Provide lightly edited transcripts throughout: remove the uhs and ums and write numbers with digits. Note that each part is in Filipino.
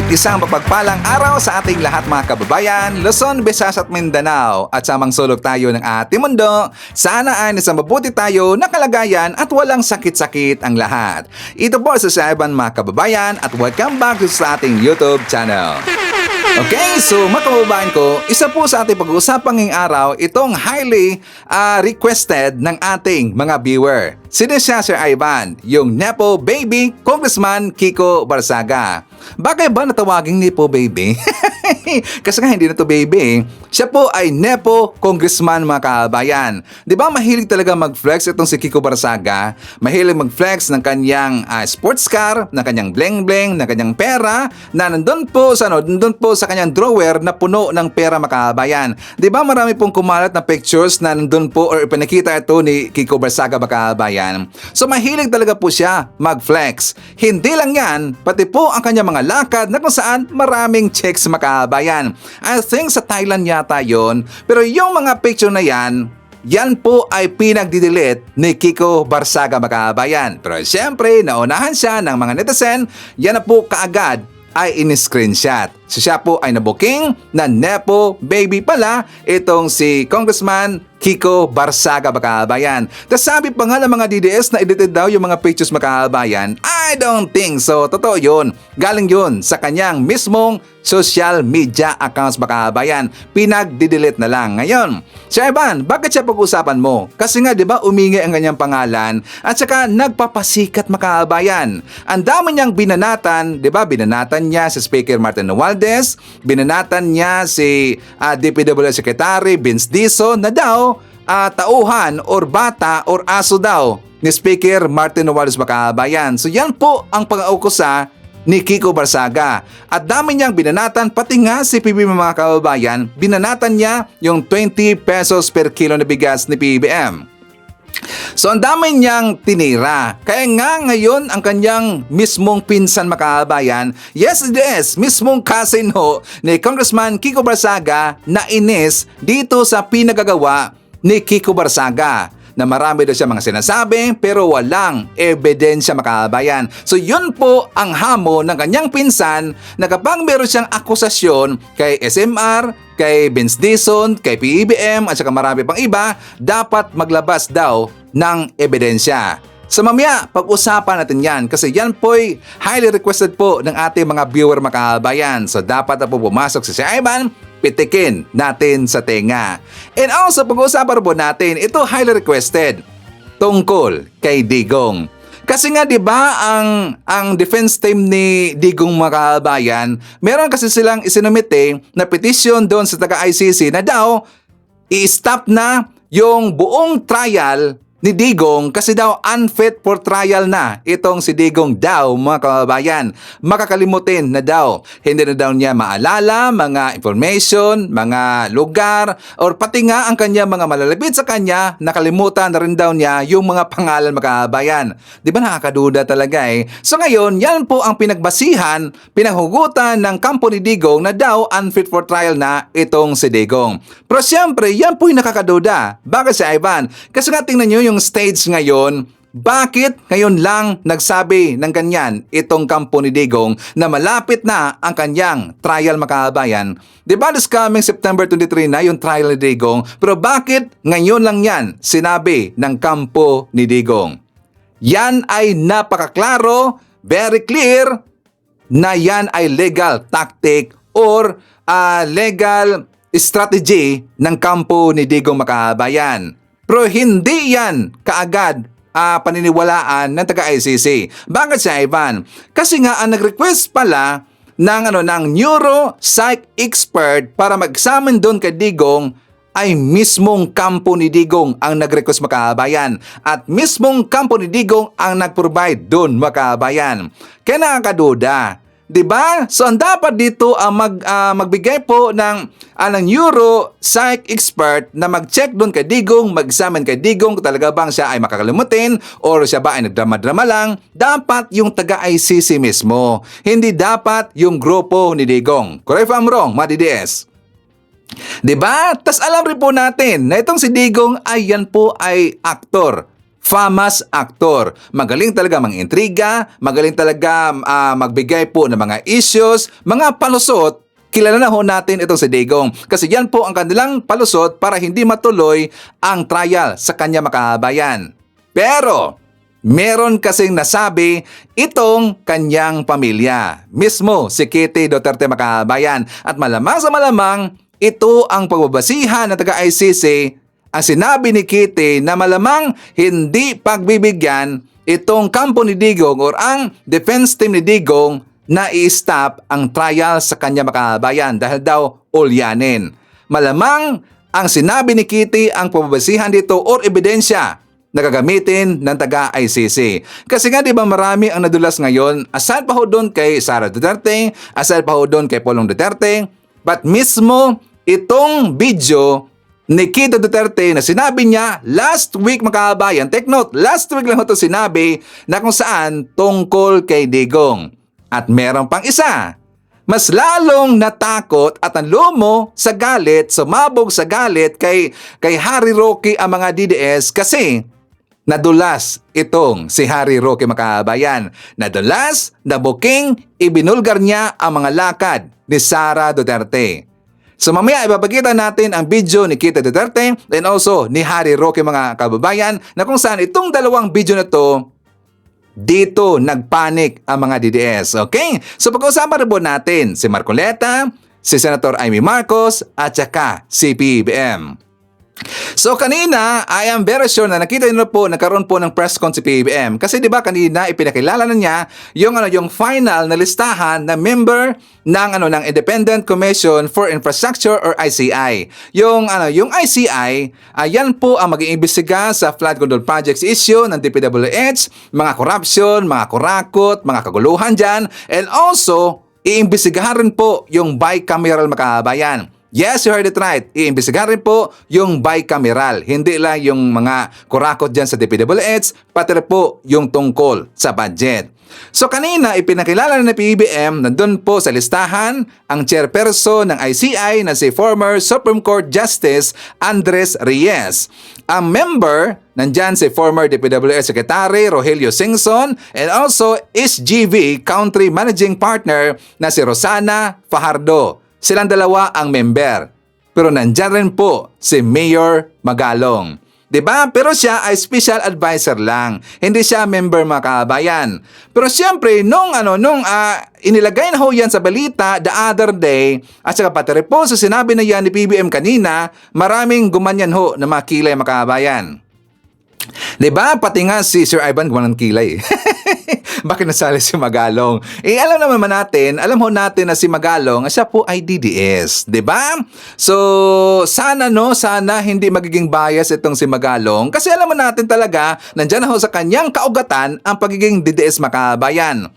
Isang mapagpalang araw sa ating lahat mga kababayan, Luzon, Visayas at Mindanao. At samang sulok tayo ng ating mundo, sana ay nasa mabuti tayo na kalagayan at walang sakit-sakit ang lahat. Ito po sa Ivan mga kababayan at welcome back sa ating YouTube channel. Okay, so mga kababayan ko, isa po sa ating pag-uusapang ngayong araw, itong highly requested ng ating mga viewer. Sino siya, Sir Ivan? Yung Nepo Baby Congressman Kiko Barsaga. Bakit ba natawaging Nepo Baby? Kasi nga hindi na to baby. Siya po ay Nepo Congressman mga kababayan. Di ba mahilig talaga mag-flex itong si Kiko Barsaga? Mahilig mag-flex ng kanyang sports car, ng kanyang bling-bling, ng kanyang pera, na nandun po sa kanyang drawer na puno ng pera mga kababayan. Di ba marami pong kumalat na pictures na nandun po or ipinakita ito ni Kiko Barsaga mga kababayan. So mahilig talaga po siya mag-flex. Hindi lang yan, pati po ang kanyang mga lakad na kung saan maraming checks mga kababayan. I think sa Thailand yata yon. Pero yung mga picture na yan po ay pinagdidelete ni Kiko Barsaga mga kababayan. Pero siyempre, naunahan siya ng mga netizen, yan na po kaagad ay in-screenshot. So siya po ay nabuking na Nepo Baby pala itong si Congressman Kiko Barsaga mga kababayan. Tapos sabi pa nga ng mga DDS na edited daw yung mga pictures mga kababayan. I don't think so. Totoo yun. Galing yun sa kanyang mismong social media accounts mga kababayan. Pinag-delete na lang. Ngayon, Sir Ivan, bakit siya pag-usapan mo? Kasi nga 'di ba umingi ang kanyang pangalan at saka nagpapasikat mga kababayan. Ang dami niyang binanatan, 'di ba? Binanatan niya si Speaker Martin Romualdez, binanatan niya si DPWH Secretary Vince Dizon na daw tauhan or bata or aso daw ni Speaker Martin Romualdez mga kababayan. So yan po ang pang-aukusa ni Kiko Barsaga. At dami niyang binanatan, pati nga si PBBM mga kababayan, binanatan niya yung 20 pesos per kilo na bigas ni PBBM. So ang dami niyang tinira. Kaya nga ngayon ang kanyang mismong pinsan mga kababayan, yes it is, mismong cousin ho ni Congressman Kiko Barsaga na inis dito sa pinagagawa ni Kiko Barsaga. Na marami daw siya mga sinasabi pero walang ebidensya mga kababayan. So yun po ang hamon ng kanyang pinsan na kapag meron siyang akusasyon kay SMR, kay Vince Dizon, kay PBBM at saka marami pang iba, dapat maglabas daw ng ebidensya. So mamaya, pag-usapan natin yan kasi yan po'y highly requested po ng ating mga viewer mga kababayan. So dapat na po pumasok si Sir Ivan, pitikin natin sa tenga. And also, pag-uusapan po natin, ito highly requested tungkol kay Digong. Kasi nga 'di ba ang defense team ni Digong mga kababayan, meron kasi silang isinumite na petition doon sa taga-ICC na daw i-stop na yung buong trial ni Digong kasi daw unfit for trial na itong si Digong daw mga kababayan. Makakalimutin na daw. Hindi na daw niya maalala mga information, mga lugar, or pati nga ang kanya mga malalapit sa kanya, nakalimutan na rin daw niya yung mga pangalan mga kababayan. Di ba nakakaduda talaga eh? So ngayon, yan po ang pinagbasihan, pinaghugutan ng kampo ni Digong na daw unfit for trial na itong si Digong. Pero siyempre, yan po yung nakakaduda. Bakit si Ivan? Kasi nga tingnan nyo yung stage ngayon, bakit ngayon lang nagsabi ng ganyan itong kampo ni Digong na malapit na ang kanyang trial mga kababayan? Di ba this coming September 23 na yung trial ni Digong? Pero bakit ngayon lang yan sinabi ng kampo ni Digong? Yan ay napakaklaro, very clear na yan ay legal tactic or legal strategy ng kampo ni Digong mga kababayan. Pero hindi yan kaagad paniniwalaan ng taga-ICC. Bakit si Ivan? Kasi nga ang nag-request pala ng neuro-psych expert para mag-examine doon kay Digong ay mismong kampo ni Digong ang nag-request mga kababayan. At mismong kampo ni Digong ang nag-provide doon mga kababayan. Kaya nakakaduda. Diba? So ang dapat dito ang magbigay po ng neuro-psych expert na mag-check doon kay Digong, mag-examine kay Digong kung talaga bang siya ay makakalimutin or siya ba ay nagdrama-drama lang. Dapat yung taga-ICC mismo. Hindi dapat yung grupo ni Digong. Correct if I'm wrong, mga DDS? Diba? Tas alam rin po natin na itong si Digong ay yan po ay aktor. famous actor. Magaling talaga mang-intriga, magaling talaga magbigay po ng mga issues, mga palusot. Kilala na ho natin itong si Digong kasi yan po ang kanilang palusot para hindi matuloy ang trial sa kanya makabayan. Pero meron kasing nasabi itong kanyang pamilya, mismo si Kitty Duterte makabayan, at malamang sa malamang ito ang pagbabasihan ng taga-ICC. Ang sinabi ni Kitty na malamang hindi pagbibigyan itong kampo ni Digong or ang defense team ni Digong na i-stop ang trial sa kanya makabayan dahil daw ulyanin. Malamang ang sinabi ni Kitty ang pagbabasihan dito or ebidensya na gagamitin ng taga-ICC. Kasi nga diba marami ang nadulas ngayon, aside pa ho doon kay Sara Duterte, aside pa ho doon kay Pulong Duterte, but mismo itong video ni Kitty Duterte na sinabi niya last week makabayan, take note, last week lang ito sinabi na kung saan tungkol kay Digong. At meron pang isa, mas lalong natakot at nanlumo sa galit, sumabog sa galit kay Harry Roque ang mga DDS kasi nadulas itong si Harry Roque makabayan. Nadulas, nabuking, ibinulgar niya ang mga lakad ni Sara Duterte. So mamaya ipapakita natin ang video ni Kitty Duterte and also ni Harry Roque mga kababayan na kung saan itong dalawang video na to dito nagpanik ang mga DDS. Okay? So pag-uusapan rin po natin si Marcoleta, si Senator Amy Marcos at saka si PBBM. So kanina, I am very sure na nakita niyo po, nagkaroon po ng press con si PBBM. Kasi 'di ba kanina ipinakilala na niya yung final na listahan na member ng Independent Commission for Infrastructure or ICI. Yung ICI, ayan po ang mag-iimbestiga sa flood control projects issue ng DPWH, mga corruption, mga kurakot, mga kaguluhan diyan, and also iimbestigahan rin po yung bicameral makabayan. Yes, you heard it right. Iimbestigahan rin po yung bicameral. Hindi lang yung mga kurakot dyan sa DPWH, pati rin po yung tungkol sa budget. So kanina, ipinakilala na PBBM, nandun po sa listahan ang chairperson ng ICI na si former Supreme Court Justice Andres Reyes. Ang member, nandyan si former DPWH Secretary Rogelio Singson and also SGV Country Managing Partner na si Rosana Fajardo. Silang dalawa ang member. Pero nandyan rin po si Mayor Magalong. 'Di ba? Pero siya ay special advisor lang. Hindi siya member mga kabayan. Pero siyempre, nung inilagay na ho yan sa balita the other day, at saka pati rin po sa sinabi na yan ni PBM kanina, maraming gumanyan ho na mga kilay mga kabayan. 'Di ba? Pati nga si Sir Ivan gumanan kilay. Bakit nasali si Magalong? Alam ho natin na si Magalong, siya po ay DDS, 'di ba? So, sana hindi magiging bias itong si Magalong kasi alam natin talaga nandiyan na ho sa kanyang kaugatan ang pagiging DDS makabayan.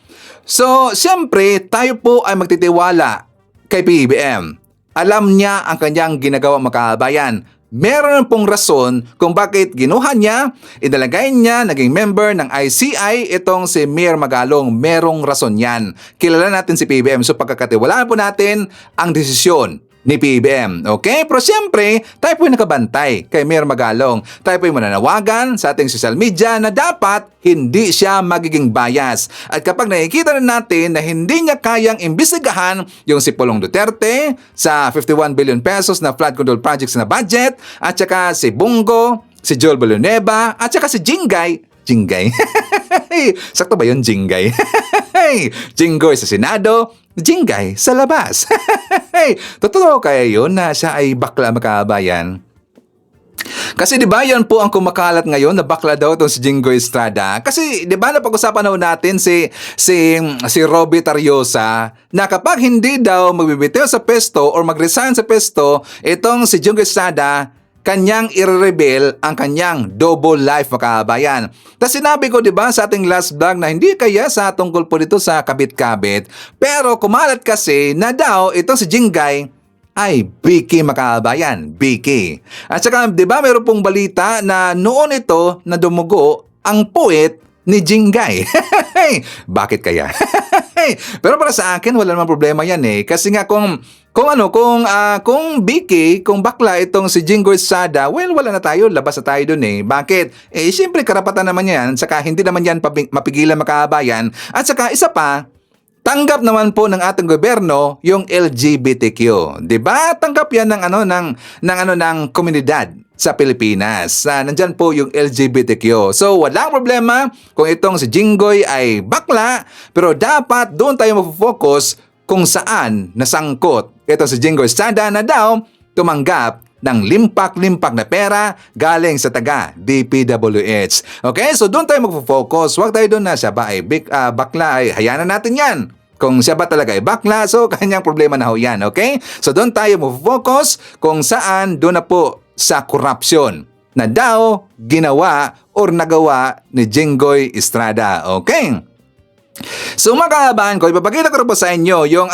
So, siyempre, tayo po ay magtitiwala kay PBBM. Alam niya ang kanyang ginagawa makabayan. Meron pong rason kung bakit ginuha niya, inalagay niya, naging member ng ICI itong si Mayor Magalong. Merong rason yan. Kilala natin si PBBM. So pagkakatiwalaan po natin ang desisyon ni PBBM. Okay? Pero siyempre, tayo po yung nakabantay kay Mayor Magalong. Tayo po yung mananawagan sa ating social media na dapat hindi siya magiging bias. At kapag nakikita na natin na hindi niya kayang imbestigahan yung si Pulong Duterte sa 51 billion pesos na flood control projects na budget, at saka si Bungo, si Joel Villanueva, at saka si Jingay. Sakto ba yun, Jingay? Jinggoy sa Senado, Jingay sa labas. Totoo kaya yun na siya ay bakla makabayan? Kasi 'di ba yan po ang kumakalat ngayon na bakla daw itong si Jinggoy Estrada. Kasi 'di ba napag-usapan na natin si Robby Tariosa na kapag hindi daw magbibitaw sa pesto or mag-resign sa pesto itong si Jinggoy Estrada, kanyang i-reveal ang kanyang double life makabayan. Tapos sinabi ko 'di ba sa ating last vlog na hindi kaya sa tungkol po dito sa kabit-kabit, pero kumalat kasi na daw itong si Jingay ay Biki makabayan, Biki. At saka 'di ba mayroon pong balita na noon ito na dumugo ang puwet ni Jingay. Bakit kaya? Pero para sa akin, wala namang problema yan eh. Kasi nga kung Vicky, kung bakla itong si Jingo Estrada, well, wala na tayo, labas na tayo dun eh. Bakit? Eh, siyempre, karapatan naman yan, saka hindi naman yan mapigilan makabayan. At saka, isa pa, tanggap naman po ng ating gobyerno yung LGBTQ. 'Di ba? Tanggap 'yan ng komunidad sa Pilipinas. Nandyan po yung LGBTQ. So, walang problema kung itong si Jinggoy ay bakla, pero dapat doon tayo mag-focus kung saan nasangkot ito si Jingoy Estrada na daw tumanggap ng limpak-limpak na pera galing sa taga DPWH. Okay? So doon tayo mag-focus. Huwag tayo doon na siya ba ay bakla, ay hayaan na natin yan. Kung siya ba talaga ay bakla, so kanyang problema na ho yan. Okay? So doon tayo mag-focus kung saan doon na po sa corruption na daw ginawa or nagawa ni Jingoy Estrada. Okay? So mga kabahan ko, ipapakita ko po sa inyo yung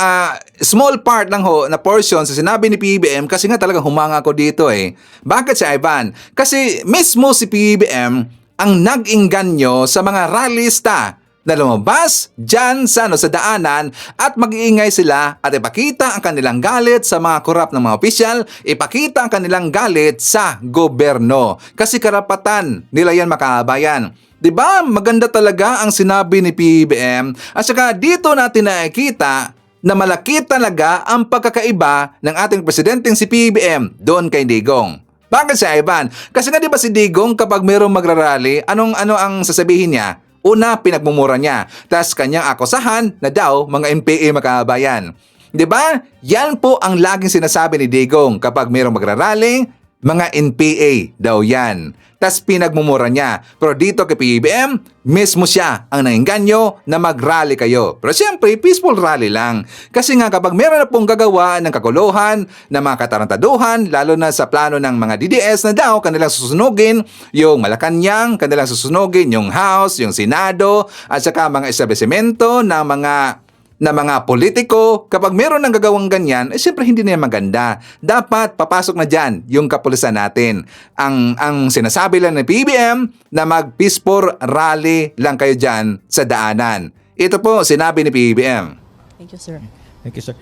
small part lang ho na portion sa sinabi ni PBBM kasi nga talagang humanga ko dito eh. Bakit si Ivan? Kasi mismo si PBBM ang nag-inganyo sa mga rallyista na lumabas dyan sa daanan at mag-iingay sila at ipakita ang kanilang galit sa mga korap ng mga opisyal, ipakita ang kanilang galit sa gobyerno. Kasi karapatan nila yan makabayan. 'Di ba? Maganda talaga ang sinabi ni PBBM at saka dito natin nakikita na malaki talaga ang pagkakaiba ng ating presidenteng si PBBM doon kay Digong. Bakit si Ivan? Kasi nga 'di ba si Digong kapag mayroong magrarally, ano ang sasabihin niya? Una, pinagmumura niya. Tapos kanyang akusahan na daw mga NPA makabayan. 'Di ba? Yan po ang laging sinasabi ni Digong kapag mayroong magrarally, mga NPA daw yan. Tas pinagmumura niya. Pero dito kay PBBM, mismo siya ang nainganyo na mag-rally kayo. Pero siyempre, peaceful rally lang. Kasi nga kapag meron na pong gagawa ng kaguluhan, ng mga katarantaduhan, lalo na sa plano ng mga DDS na daw, kanilang susunugin yung Malacanang, kanilang susunugin yung House, yung Senado, at saka mga establishmento ng mga politiko, kapag meron ng gagawang ganyan, eh siyempre hindi na yan maganda. Dapat papasok na dyan yung kapulisan natin. Ang sinasabi lang ng PBBM na mag-peaceful rally lang kayo dyan sa daanan. Ito po sinabi ni PBBM. Thank you, sir. Thank you, sir.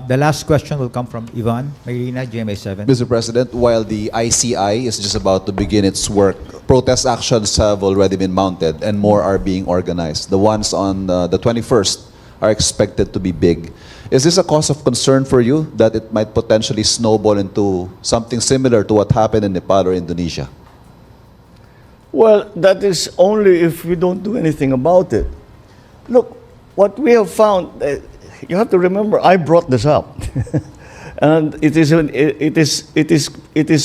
The last question will come from Ivan Mayrina, GMA7. Mr. President, while the ICI is just about to begin its work, protest actions have already been mounted and more are being organized. The ones on the 21st are expected to be big. Is this a cause of concern for you that it might potentially snowball into something similar to what happened in Nepal or Indonesia? Well, that is only if we don't do anything about it. Look, what we have found, you have to remember, I brought this up. And it is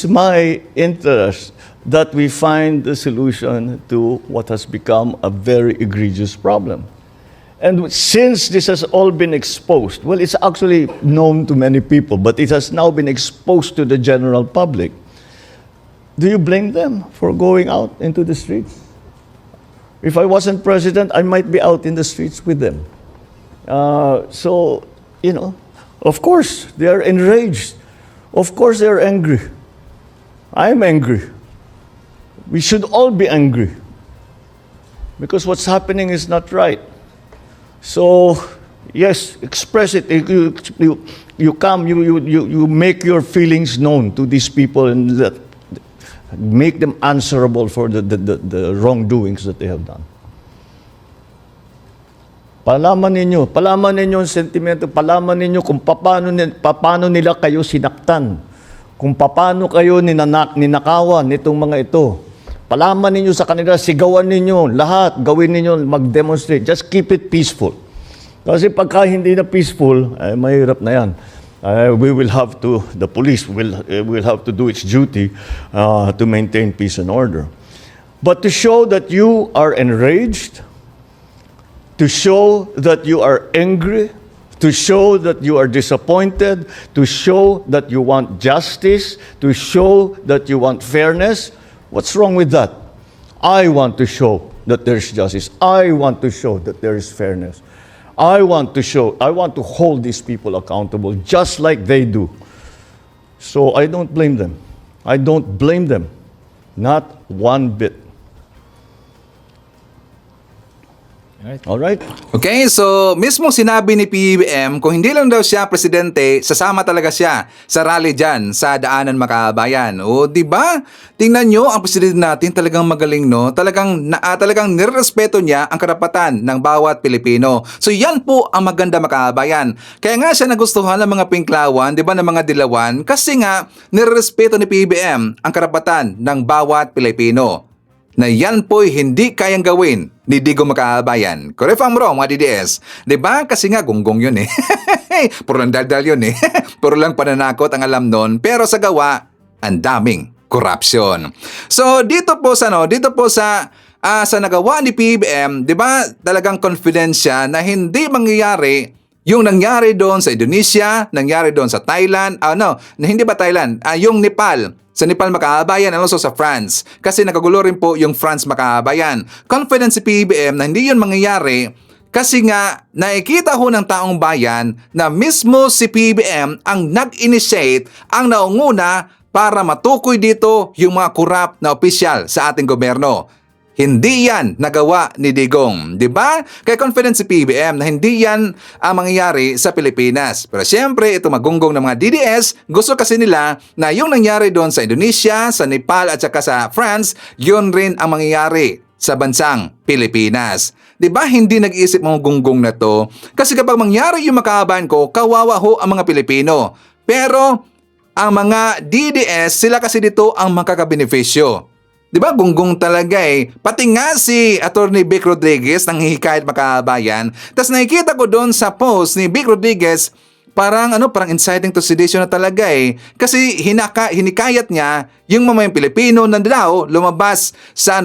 my interest that we find the solution to what has become a very egregious problem. And since this has all been exposed, well, it's actually known to many people, but it has now been exposed to the general public. Do you blame them for going out into the streets? If I wasn't president, I might be out in the streets with them. So, of course, they are enraged. Of course, they are angry. I'm angry. We should all be angry because what's happening is not right. So, yes, express it. You come, you make your feelings known to these people and make them answerable for the wrongdoings that they have done. Palaman ninyo ang sentimento, palaman ninyo kung paano nila kayo sinaktan, kung paano kayo ninakawan nitong mga ito. Palaman ninyo sa kanila, sigawan ninyo, lahat, gawin ninyo, mag-demonstrate. Just keep it peaceful. Kasi pagka hindi na peaceful, mahirap na yan. The police will have to do its duty to maintain peace and order. But to show that you are enraged, to show that you are angry, to show that you are disappointed, to show that you want justice, to show that you want fairness, what's wrong with that? I want to show that there's justice. I want to show that there is fairness. I want to hold these people accountable just like they do. So I don't blame them. I don't blame them. Not one bit. Alright? Okay, so mismo sinabi ni PBBM, kung hindi lang daw siya presidente, sasama talaga siya sa rally dyan sa Daanan Makabayan. O, di ba? Tingnan nyo, ang presidente natin talagang magaling, no? Talagang nirespeto niya ang karapatan ng bawat Pilipino. So, yan po ang maganda makabayan. Kaya nga siya nagustuhan ng mga pinklawan, di ba, ng mga dilawan, kasi nga nirespeto ni PBBM ang karapatan ng bawat Pilipino. Na yan po'y hindi kayang gawin ni Digong Makabayan. Correct I'm wrong, mga DDS. Diba? Kasi nga, gunggong yun eh. Puro lang daldal yun eh. Puro lang pananakot ang alam nun. Pero sa gawa, ang daming corruption. So, dito po sa nagawa ni PBBM, di ba talagang confident siya na hindi mangyayari yung nangyari doon sa Indonesia, nangyari doon sa Thailand, hindi ba Thailand? Yung Nepal. Sa Nepal Makabayan and also sa France. Kasi nakagulo rin po yung France Makabayan. Confident si PBBM na hindi yun mangyayari kasi nga nakikita ho ng taong bayan na mismo si PBBM ang nag-initiate, ang naunguna para matukoy dito yung mga corrupt na opisyal sa ating gobyerno. Hindi yan nagawa ni Digong, di ba? Kaya confident si PBBM na hindi yan ang mangyayari sa Pilipinas. Pero siyempre, ito magunggong ng mga DDS, gusto kasi nila na yung nangyari doon sa Indonesia, sa Nepal at saka sa France, yun rin ang mangyayari sa bansang Pilipinas. Di ba hindi nag-iisip mga gunggong na to? Kasi kapag mangyari yung Makabayan ko, kawawa ho ang mga Pilipino. Pero ang mga DDS, sila kasi dito ang makakabenepisyo. Di ba gunggong talaga eh. Pati nga si Attorney Vic Rodriguez nang hihikayat Makabayan. Tapos nakikita ko doon sa post ni Vic Rodriguez, parang inciting to sedition na talaga eh. Kasi hinikayat niya yung mamayang Pilipino na daw lumabas sa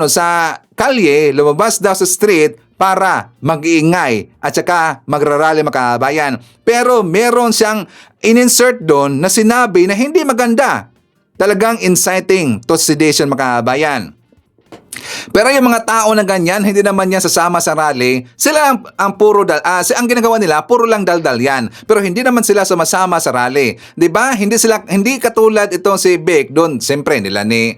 kalye, lumabas daw sa street para mag-iingay at saka magrarally Makabayan. Pero meron siyang in-insert doon na sinabi na hindi maganda. Talagang inciting to sedition Makabayan. Pero yung mga tao na ganyan, hindi naman yan sasama sa rally. Sila ang puro ang ginagawa nila, puro lang daldal yan. Pero hindi naman sila sumasama sa rally. 'Di ba? Hindi katulad itong si Vic doon. Siyempre nila ni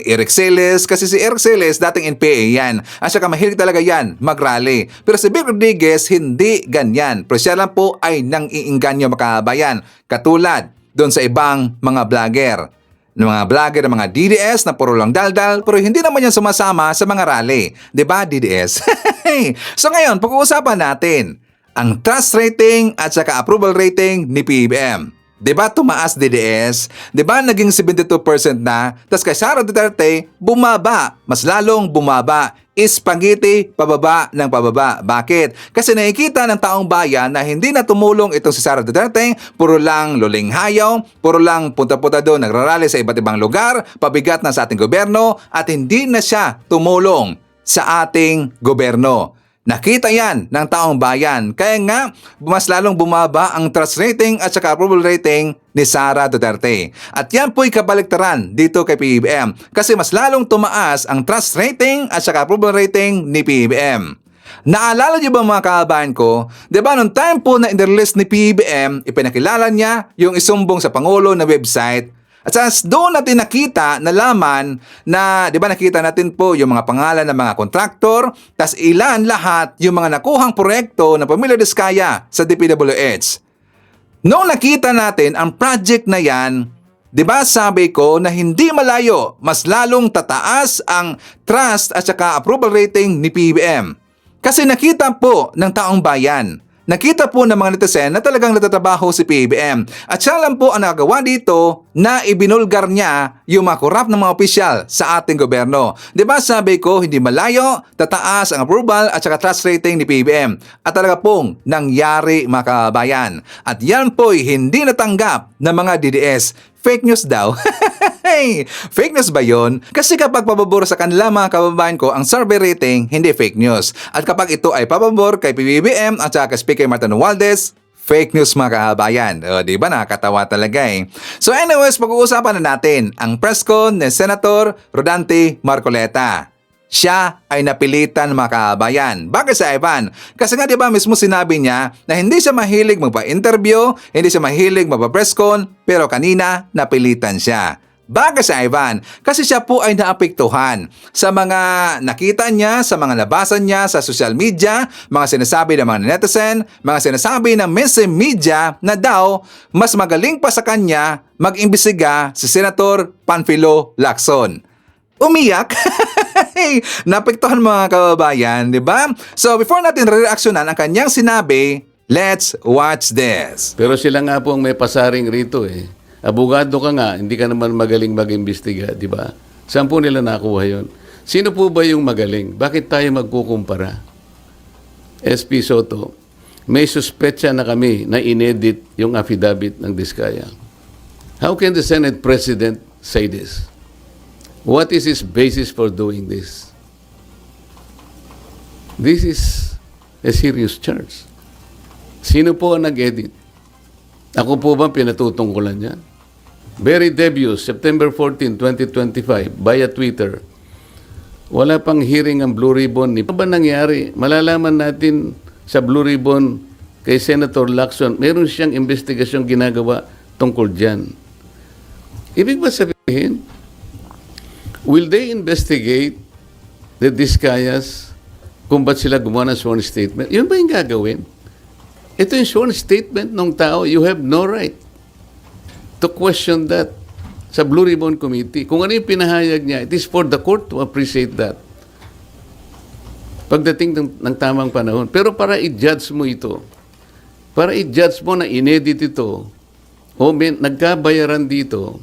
Eric Celes, kasi si Eric Celes dating NPA yan. At saka mahilig talaga yan mag-rally. Pero si Vic Rodriguez hindi ganyan. Pero siya lang po ay nang-iinganyo Makabayan. Katulad doon sa ibang mga vlogger ng mga DDS na puro lang daldal pero hindi naman yan sumasama sa mga rally. 'Di ba, DDS? So ngayon, pag-uusapan natin ang trust rating at saka approval rating ni PBBM. 'Di ba tumaas, DDS? 'Di ba naging 72% na? Tapos kay Sara Duterte, bumaba. Mas lalong bumaba. Spaghetti, pababa ng pababa. Bakit? Kasi nakikita ng taong bayan na hindi na tumulong itong si Sara Duterte, puro lang lulinghayaw, puro lang punta-punta doon, nagrarally sa iba't ibang lugar, pabigat na sa ating gobyerno, at hindi na siya tumulong sa ating gobyerno. Nakita yan ng taong bayan. Kaya nga, mas lalong bumaba ang trust rating at saka approval rating ni Sara Duterte. At yan po'y kabaliktaran dito kay PBBM. Kasi mas lalong tumaas ang trust rating at saka approval rating ni PBBM. Naalala niyo ba mga kabayan ko? Diba nung time po na in-release ni PBBM, ipinakilala niya yung isumbong sa Pangulo na website. At doon natin nakita, nalaman na, di ba nakita natin po yung mga pangalan ng mga kontraktor, tas ilan lahat yung mga nakuhang proyekto ng Pamilya Diskaya sa DPWH. Noong nakita natin ang project na yan, di ba sabi ko na hindi malayo, mas lalong tataas ang trust at saka approval rating ni PBBM. Kasi nakita po ng taong bayan. Nakita po ng mga netizen na talagang natatrabaho si PBBM. At siya lang po ang nagawa dito na ibinulgar niya yung mga corrupt ng mga opisyal sa ating gobyerno. Diba sabi ko, hindi malayo, tataas ang approval at saka trust rating ni PBBM. At talaga pong nangyari mga kabayan. At yan po'y hindi natanggap ng mga DDS. Fake news daw. Fake news ba yun? Kasi kapag pababor sa kanila mga kababayan ko, ang survey rating, hindi fake news. At kapag ito ay pababor kay PBBM at saka Speaker Martin Romualdez, fake news mga kababayan. O, di ba nakakatawa talaga eh. So anyways, pag-uusapan na natin ang press con ni Senator Rodante Marcoleta. Siya ay napilitan mga kababayan. Bakit sa Ivan? Kasi nga diba mismo sinabi niya na hindi siya mahilig magpa-interview, hindi siya mahilig magpa-press con, pero kanina napilitan siya. Bagay sa Ivan kasi siya po ay naapektuhan sa mga nakita niya, sa mga nabasan niya sa social media, mga sinasabi ng mga netizen, mga sinasabi ng mainstream media na daw mas magaling pa sa kanya mag-imbestiga si Senator Panfilo Lacson. Umiyak. Napektuhan mga kababayan, di ba? So before natin re-reaksyonan ang kanyang sinabi, let's watch this. Pero sila nga po ang may pasaring rito eh. Abogado ka nga, hindi ka naman magaling mag-imbestiga, di ba? Saan po nila nakuha yun? Sino po ba yung magaling? Bakit tayo magkukumpara? SP Soto, may suspetsa na kami na inedit yung affidavit ng Diskaya. How can the Senate President say this? What is his basis for doing this? This is a serious charge. Sino po ang nag-edit? Ako po ba pinatutungkulan yan? Very Debius, September 14, 2025, via Twitter. Wala pang hearing ang Blue Ribbon. Ano ba nangyari? Malalaman natin sa Blue Ribbon kay Senator Lacson, meron siyang investigasyong ginagawa tungkol dyan. Ibig ba sabihin, will they investigate the Diskayas kung ba't sila gumawa ng sworn statement? Yun ba yung gagawin? Ito yung sworn statement ng tao, you have no right to question that sa Blue Ribbon Committee. Kung ano yung pinahayag niya, it is for the court to appreciate that. Pagdating ng tamang panahon. Pero para i-judge mo ito, para i-judge mo na inedit ito, o nagkabayaran dito,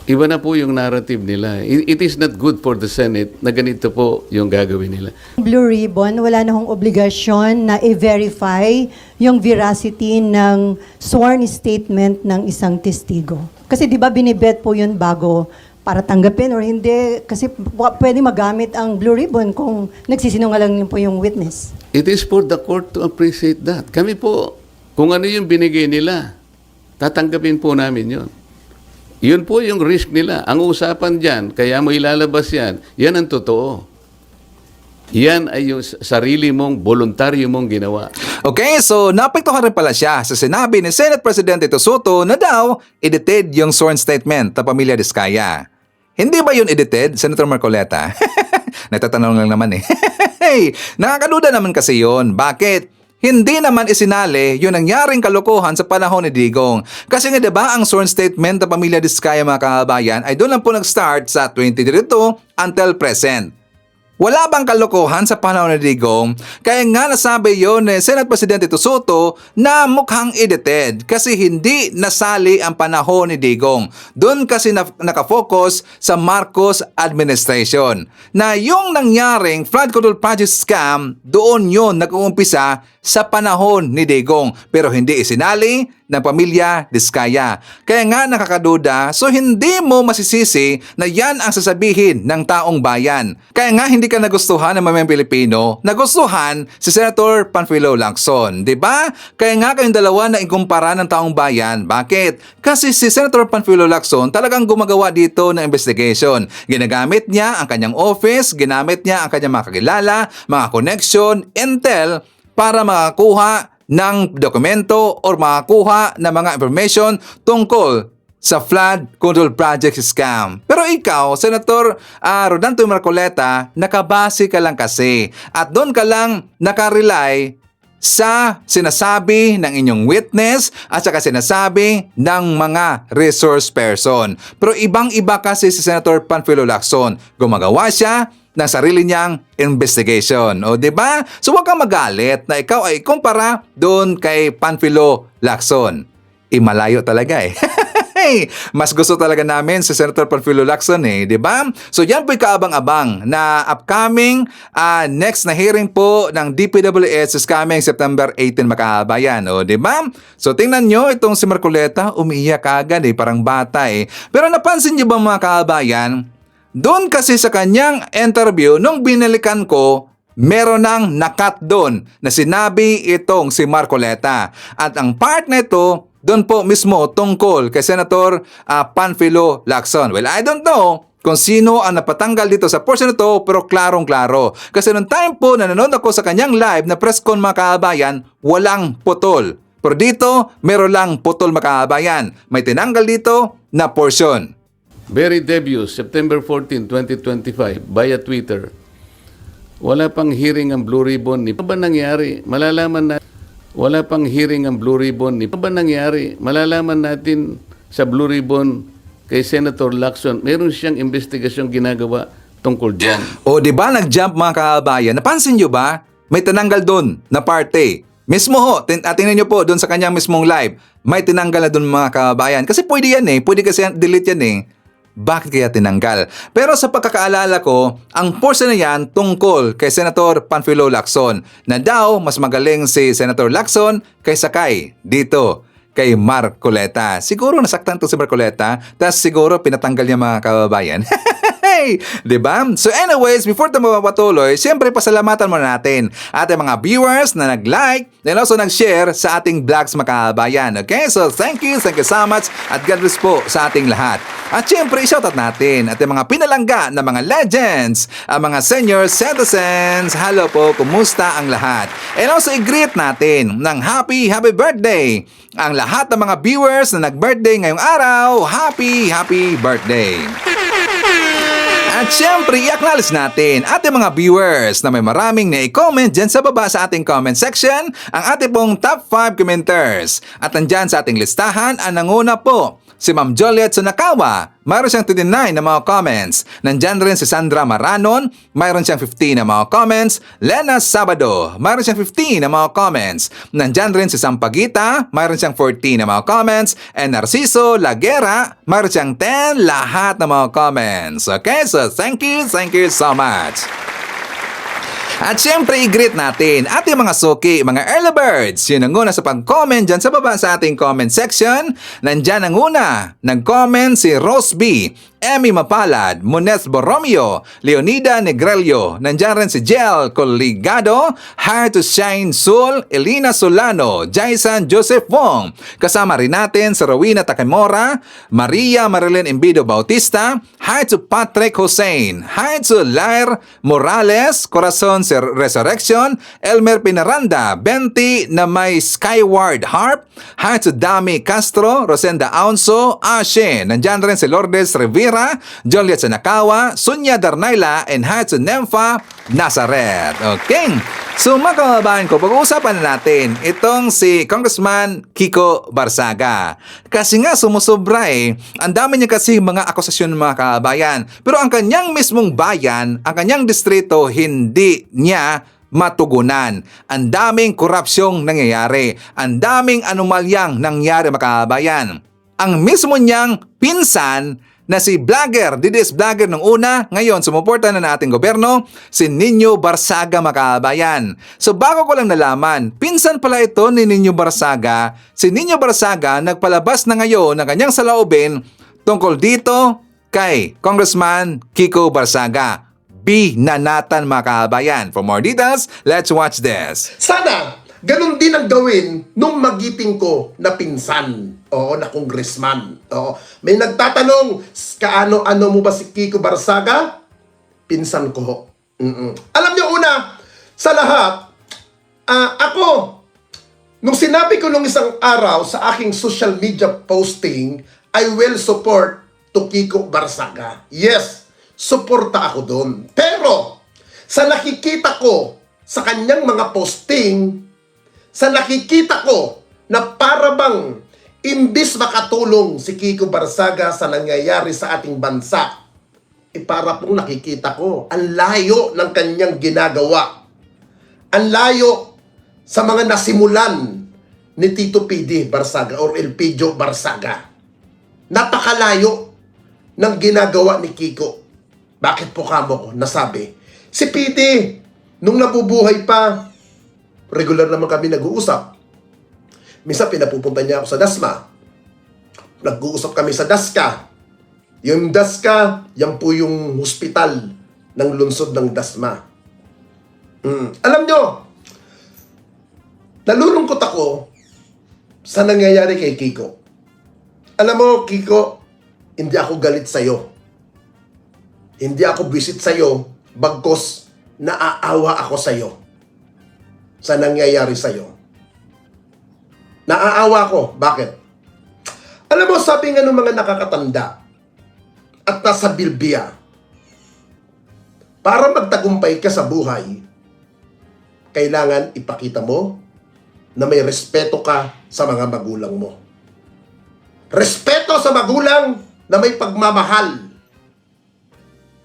iba na po yung narrative nila. It is not good for the Senate na ganito po yung gagawin nila. Blue Ribbon, wala na hong obligasyon na i-verify yung veracity ng sworn statement ng isang testigo. Kasi di ba binibet po yun bago para tanggapin or hindi? Kasi pwede magamit ang Blue Ribbon kung nagsisinungaling po yung witness. It is for the court to appreciate that. Kami po, kung ano yung binigay nila, tatanggapin po namin yun. Yun po yung risk nila. Ang usapan dyan, kaya mo ilalabas yan, yan ang totoo. Yan ay yung sarili mong, voluntaryo mong ginawa. Okay, so naapektuhan rin pala siya sa sinabi ni Senate President Tito Soto na daw edited yung sworn statement ng pamilya Diskaya. Hindi ba yun edited, Senator Marcoleta? Natatanong lang naman eh. Nakakaduda naman kasi yun. Bakit? Hindi naman isinali yung nangyaring kalokohan sa panahon ni Digong. Kasi nga diba ang sworn statement ng pamilya Diskaya mga kababayan ay doon lang po nag-start sa 2032 until present. Wala bang kalokohan sa panahon ni Digong? Kaya nga nasabi yon ni Senate President Tito Soto na mukhang edited kasi hindi nasali ang panahon ni Digong. Doon kasi nakafocus sa Marcos administration. Na yung nangyaring flood control project scam, doon yon nag-uumpisa sa panahon ni Digong. Pero hindi isinali ng pamilya Diskaya. Kaya nga nakakaduda, so hindi mo masisisi na yan ang sasabihin ng taong bayan. Kaya nga hindi ka nagustuhan ng mamayang Pilipino, nagustuhan si Senator Panfilo Lacson, di ba? Kaya nga kayong dalawa na ikumpara ng taong bayan. Bakit? Kasi si Senator Panfilo Lacson talagang gumagawa dito ng investigation. Ginagamit niya ang kanyang office, ginamit niya ang kanyang mga kakilala, mga connection, intel, para makakuha ng dokumento or makakuha ng mga information tungkol sa flood control project scam. Pero ikaw, Senator Rodanto Marcoleta, nakabase ka lang kasi at doon ka lang nakarely sa sinasabi ng inyong witness at saka sinasabi ng mga resource person. Pero ibang-iba kasi si Senator Panfilo Lacson. Gumagawa siya ng sarili niyang investigation. O, di ba? So, huwag kang magalit na ikaw ay kumpara doon kay Panfilo Lacson. Malayo talaga eh. Mas gusto talaga namin si Senator Panfilo Lacson eh, di ba? So, yan po'y kaabang-abang na upcoming next na hearing po ng DPWH is coming September 18 makahabayan. O, di ba? So, tingnan nyo itong si Marcoleta, umiiyak agad eh, parang bata eh. Pero napansin nyo ba mga kahabayan, doon kasi sa kanyang interview, nung binalikan ko, meron nang nakat doon na sinabi itong si Marcoleta. At ang part na ito, doon po mismo tungkol kay Senator Panfilo Lacson. Well, I don't know kung sino ang napatanggal dito sa portion na ito, pero klarong-klaro. Kasi noong time po na nanonood ako sa kanyang live na press con mga kabayan, walang putol. Pero dito, meron lang putol mga kababayan. May tinanggal dito na portion. Very debuts, September 14, 2025, via Twitter. Wala pang hearing ang Blue Ribbon ni... Ano ba nangyari? Malalaman na... Wala pang hearing ang Blue Ribbon ni... Ano ba nangyari? Malalaman natin sa Blue Ribbon kay Senator Lacson. Meron siyang investigasyong ginagawa tungkol dyan. O di ba nag-jump mga kababayan? Napansin nyo ba? May tinanggal doon na parte. Mismo ho, tingnan nyo po doon sa kanyang mismong live. May tinanggal na doon mga kababayan. Kasi pwede yan eh. Pwede kasi delete yan eh. Bakit kaya tinanggal? Pero sa pagkakaalala ko, ang portion na yan tungkol kay Senator Panfilo Lacson na daw mas magaling si Senator Lacson kaysa kay dito kay Marcoleta. Siguro nasaktan to si Marcoleta, tapos siguro pinatanggal niya mga kababayan. Diba? So anyways, before tayo mapapatuloy, siyempre pasalamatan muna natin ating mga viewers na nag-like and also nag-share sa ating vlogs mga kababayan. Okay? So thank you so much at God bless po sa ating lahat. At siyempre, shoutout natin ating mga pinalangga na mga legends, ang mga senior citizens. Hello po, kumusta ang lahat? And also i-greet natin ng happy birthday ang lahat ng mga viewers na nag-birthday ngayong araw. Happy birthday! At syempre, i-acknowledge natin ating mga viewers na may maraming na-comment dyan sa baba sa ating comment section ang ating pong top 5 commenters. At nandyan sa ating listahan ang nanguna po, si Ma'am Joliet Sunakawa, mayroon siyang 29 na mga comments. Nandyan rin si Sandra Maranon, mayroon siyang 15 na mga comments. Lena Sabado, mayroon siyang 15 na mga comments. Nandyan rin si Sampaguita, mayroon siyang 14 na mga comments. And Narciso Lagera, mayroon siyang 10 lahat na mga comments. Okay, so thank you so much. At syempre, i-greet natin ating mga suki, mga early birds. Yun ang una sa pag-comment dyan sa baba sa ating comment section. Nandyan ang una. Nag-comment si Rose B, Emmy Mapalad, Mones Borromeo, Leonida Negrelio. Nandyan rin si Jel Coligado, Hard to Shine Sul, Elina Solano, Jaisan Joseph Wong. Kasama rin natin si Rowena Takemora, Maria Marilyn Embido Bautista, Hi to Patrick Hussein, Hi to Lair Morales, Corazon Resurrection, Elmer Pinaranda, Benti na may Skyward Harp, Hi to Dami Castro, Rosenda Aunso, Ashe. Nandyan rin si Lourdes Rivera, Joliet Sanakawa, Sunya Darnaila, and hi to Nemfa Nazaret. Okay. So mga kababayan ko, pag-uusapan na natin itong si Congressman Kiko Barsaga. Kasi nga sumusobra eh. Ang dami niya kasi mga akusasyon mga kababayan. Pero ang kanyang mismong bayan, ang kanyang distrito, hindi niya matugunan. Ang daming korupsyong nangyayari. Ang daming anomalyang nangyari mga kababayan. Ang mismo niyang pinsan na si vlogger, DDS vlogger nung una, ngayon sumuporta na ating gobyerno, si Nino Barsaga mga kababayan. So bago ko lang nalaman, pinsan pala ito ni Nino Barsaga. Si Nino Barsaga nagpalabas na ngayon ng kanyang saloobin tungkol dito kay Congressman Kiko Barsaga. Binanatan mga kababayan. For more details, let's watch this. Sana, ganun din ang gawin nung magiting ko na pinsan. Oo, na congressman. Oo. May nagtatanong, kaano-ano mo ba si Kiko Barsaga? Pinsan ko ho. Alam niyo una, sa lahat, ako, nung sinabi ko nung isang araw sa aking social media posting, I will support to Kiko Barsaga. Yes, suporta ako doon. Pero, sa nakikita ko sa kanyang mga posting, sa nakikita ko na para bang imbis makatulong si Kiko Barsaga sa nangyayari sa ating bansa, para pong nakikita ko, ang layo ng kanyang ginagawa. Ang layo sa mga nasimulan ni Tito PD Barsaga or Elpidio Barsaga. Napakalayo ng ginagawa ni Kiko. Bakit po kamo ko nasabi? Si PD, nung nabubuhay pa, regular naman kami nag-uusap. Minsan pinapupunta niya ako sa Dasma. Nag-uusap kami sa Daska. Yung Daska, yan po yung hospital ng lungsod ng Dasma. Alam nyo, nalulungkot ako sa nangyayari kay Kiko. Alam mo, Kiko, hindi ako galit sa'yo. Hindi ako visit sa'yo, bagkos naaawa ako sa'yo sa nangyayari sa'yo. Naaawa ko. Bakit? Alam mo, sabi nga ng mga nakakatanda at nasa Bilbia, para magtagumpay ka sa buhay, kailangan ipakita mo na may respeto ka sa mga magulang mo. Respeto sa magulang na may pagmamahal.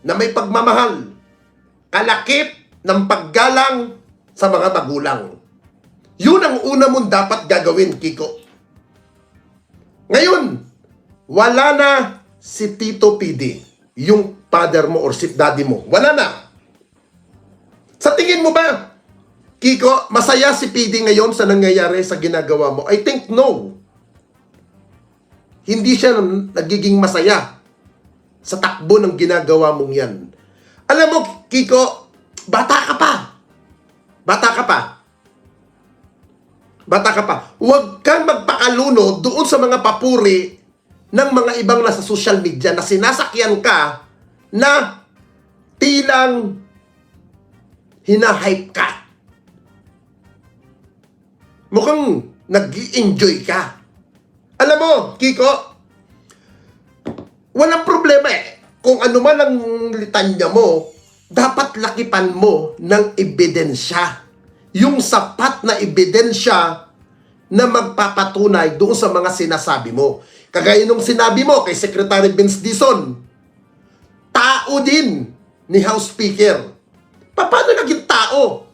Na may pagmamahal. Kalakip ng paggalang sa mga magulang. Yun ang una mong dapat gagawin, Kiko. Ngayon, wala na si Tito PD, yung father mo or si daddy mo. Wala na. Sa tingin mo ba, Kiko, masaya si PD ngayon sa nangyayari sa ginagawa mo? I think no. Hindi siya nagiging masaya sa takbo ng ginagawa mong yan. Alam mo, Kiko, bata ka pa. Bata ka pa. Bata ka pa. Huwag kang magpakalunod doon sa mga papuri ng mga ibang nasa social media na sinasakyan ka na tilang hinahype ka. Mukhang nag-i-enjoy ka. Alam mo, Kiko, walang problema eh. Kung ano man ang litanya mo, dapat lakipan mo ng ebidensya. Yung sapat na ebidensya na magpapatunay doon sa mga sinasabi mo. Kagaya nung sinabi mo kay Secretary Vince Dizon, tao din ni House Speaker. Paano naging tao?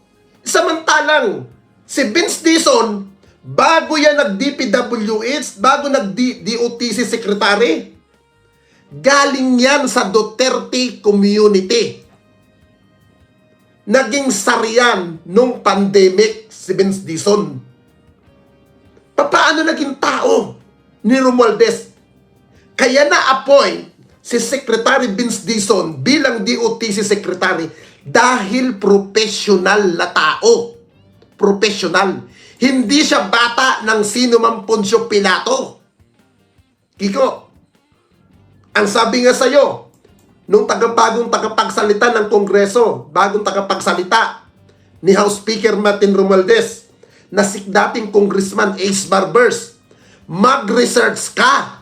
Samantalang si Vince Dizon, bago yan nag-DPWH, bago nag-DOTC Secretary, galing yan sa Duterte community. Naging sariyan nung pandemic si Vince Dizon. Paano naging tao ni Romualdez? Kaya na-appoint si Secretary Vince Dizon bilang DOTC Secretary dahil professional na tao. Professional. Hindi siya bata ng sino mang Poncio Pilato. Kiko, ang sabi nga sa'yo, nung bagong tagapagsalita ng Kongreso, bagong tagapagsalita ni House Speaker Martin Romualdez, na si dating Congressman Ace Barbers, mag-research ka.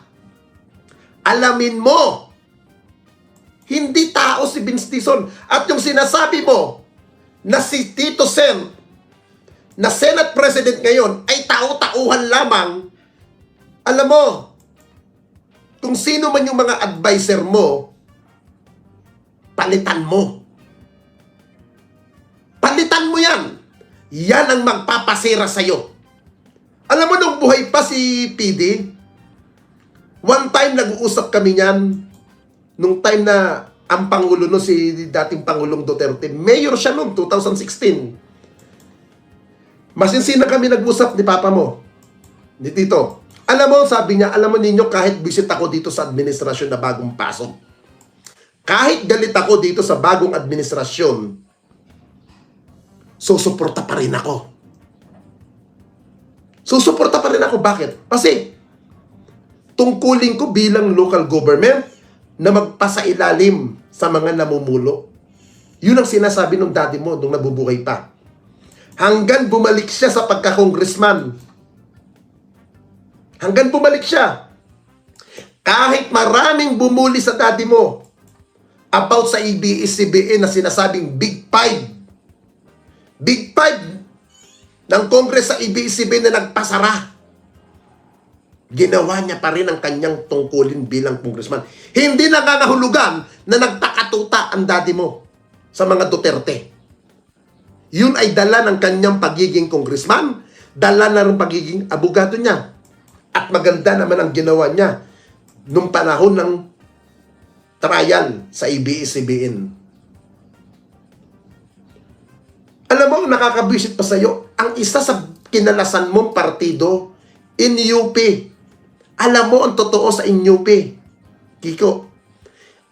Alamin mo, hindi tao si Vince Dizon. At yung sinasabi mo, na si Tito Sen, na Senate President ngayon, ay tao-tauhan lamang. Alam mo, kung sino man yung mga advisor mo, palitan mo. Palitan mo yan. Yan ang magpapasira sa'yo. Alam mo, nung buhay pa si PD, one time nag-uusap kami niyan, nung time na ang Pangulo no, si dating Pangulong Duterte, mayor siya noong 2016. Masinsinan kami nag-usap ni Papa mo, ni Tito. Alam mo, sabi niya, alam mo ninyo, kahit visit ako dito sa administrasyon na bagong pasok, kahit galit ako dito sa bagong administrasyon, susuporta pa rin ako. Susuporta pa rin ako. Bakit? Kasi tungkulin ko bilang local government na magpasailalim sa mga namumulo. Yun ang sinasabi ng daddy mo nung nabubuhay pa. Hanggang bumalik siya sa pagka-congressman. Hanggang bumalik siya. Kahit maraming bumuli sa daddy mo about sa ABS-CBN na sinasabing Big Five. Big Five ng Congress sa ABS-CBN na nagpasara. Ginawa niya pa rin ang kanyang tungkulin bilang congressman. Hindi nangangahulugan na nagtakatuta ang daddy mo sa mga Duterte. Yun ay dala ng kanyang pagiging congressman, dala na rin pagiging abogado niya. At maganda naman ang ginawa niya nung panahon ng trial sa ABS-CBN. Alam mo, nakakabwisit pa sa'yo, ang isa sa kinalasan mong partido, in UP. Alam mo ang totoo sa in UP. Kiko,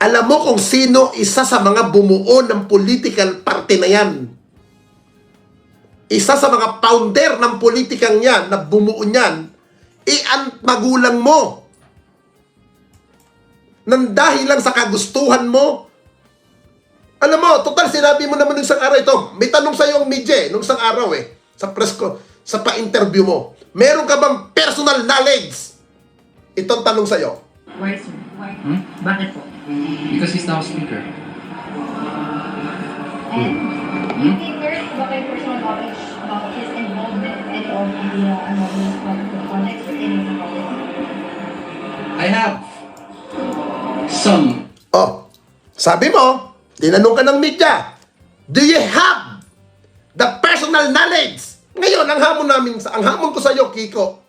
alam mo kung sino isa sa mga bumuo ng political party na yan. Isa sa mga founder ng politikang yan, na bumuo niyan, ang magulang mo. Nang dahil lang sa kagustuhan mo, alam mo, total sinabi mo naman nung isang araw ito. May tanong sa'yo ang media nung isang araw sa press ko, sa pa-interview mo. Meron ka bang personal knowledge? Itong tanong sa'yo. Why, sir? Bakit po? Because he's the House Speaker. And you think there's ba kayo personal knowledge about his involvement in any of the anomalous political projects or any of the projects? I have some. Oh, sabi mo, tinanong ka ng media, do you have the personal knowledge? Ngayon, ang hamon ko sa iyo, Kiko,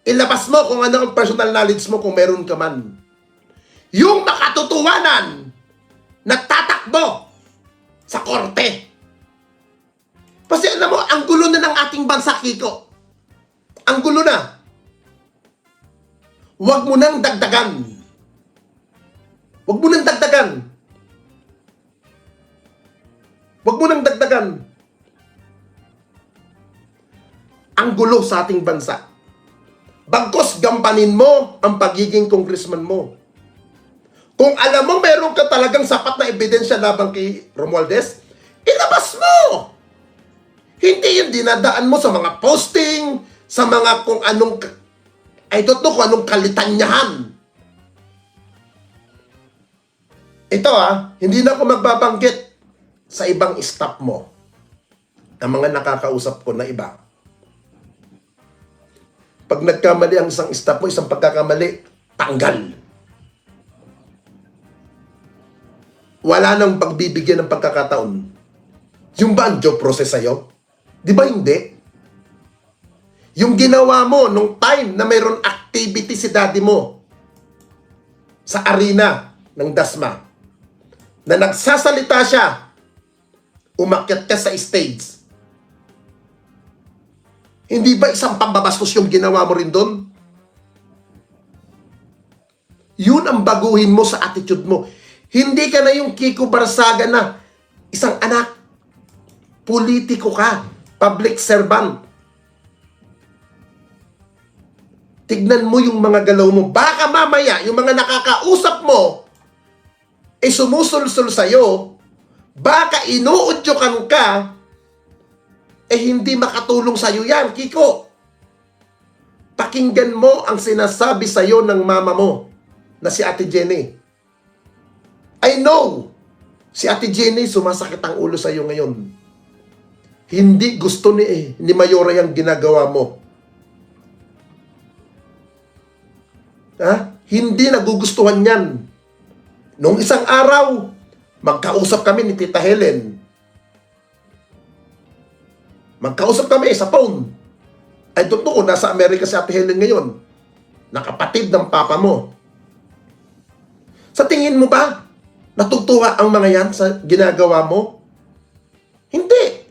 ilabas mo kung ano ang personal knowledge mo kung meron ka man. Yung makatotohanan na tatakbo sa korte. Kasi alam mo, ang gulo na ng ating bansa, Kiko. Ang gulo na. Huwag mo nang dagdagan. Huwag mo nang dagdagan. Huwag mo nang dagdagan. Ang gulo sa ating bansa. Bagkos gampanin mo ang pagiging congressman mo. Kung alam mo meron ka talagang sapat na ebidensya laban kay Romualdez, ilabas mo! Hindi yung dinadaan mo sa mga posting, sa mga kung anong, I don't know kung anong kalitanyahan. Ito hindi na ako magbabanggit sa ibang staff mo, ang mga nakakausap ko na iba. Pag nagkamali ang isang staff mo, isang pagkakamali, tanggal. Wala nang pagbibigyan ng pagkakataon. Yung ba ang job process sa'yo? Di ba hindi? Yung ginawa mo nung time na mayroon activity si daddy mo sa arena ng Dasma, na nagsasalita siya, umakyat ka sa stage. Hindi ba isang pambabastos yung ginawa mo rin doon? Yun ang baguhin mo sa attitude mo. Hindi ka na yung Kiko Barsaga na isang anak. Politiko ka. Public servant. Tignan mo yung mga galaw mo. Baka mamaya, yung mga nakakausap mo, sumusulsul sa'yo, baka inuudyokan ka, hindi makatulong sa'yo yan, Kiko. Pakinggan mo ang sinasabi sa'yo ng mama mo na si Ate Jenny. I know, si Ate Jenny sumasakit ang ulo sa'yo ngayon. Hindi gusto ni Mayora yung ginagawa mo. Hindi nagugustuhan yan. Nung isang araw, magkausap kami ni Tita Helen. Magkausap kami sa phone. I don't know kung nasa Amerika si Ate Helen ngayon. Nakapatid ng papa mo. Sa tingin mo ba, natutuwa ang mga yan sa ginagawa mo? Hindi.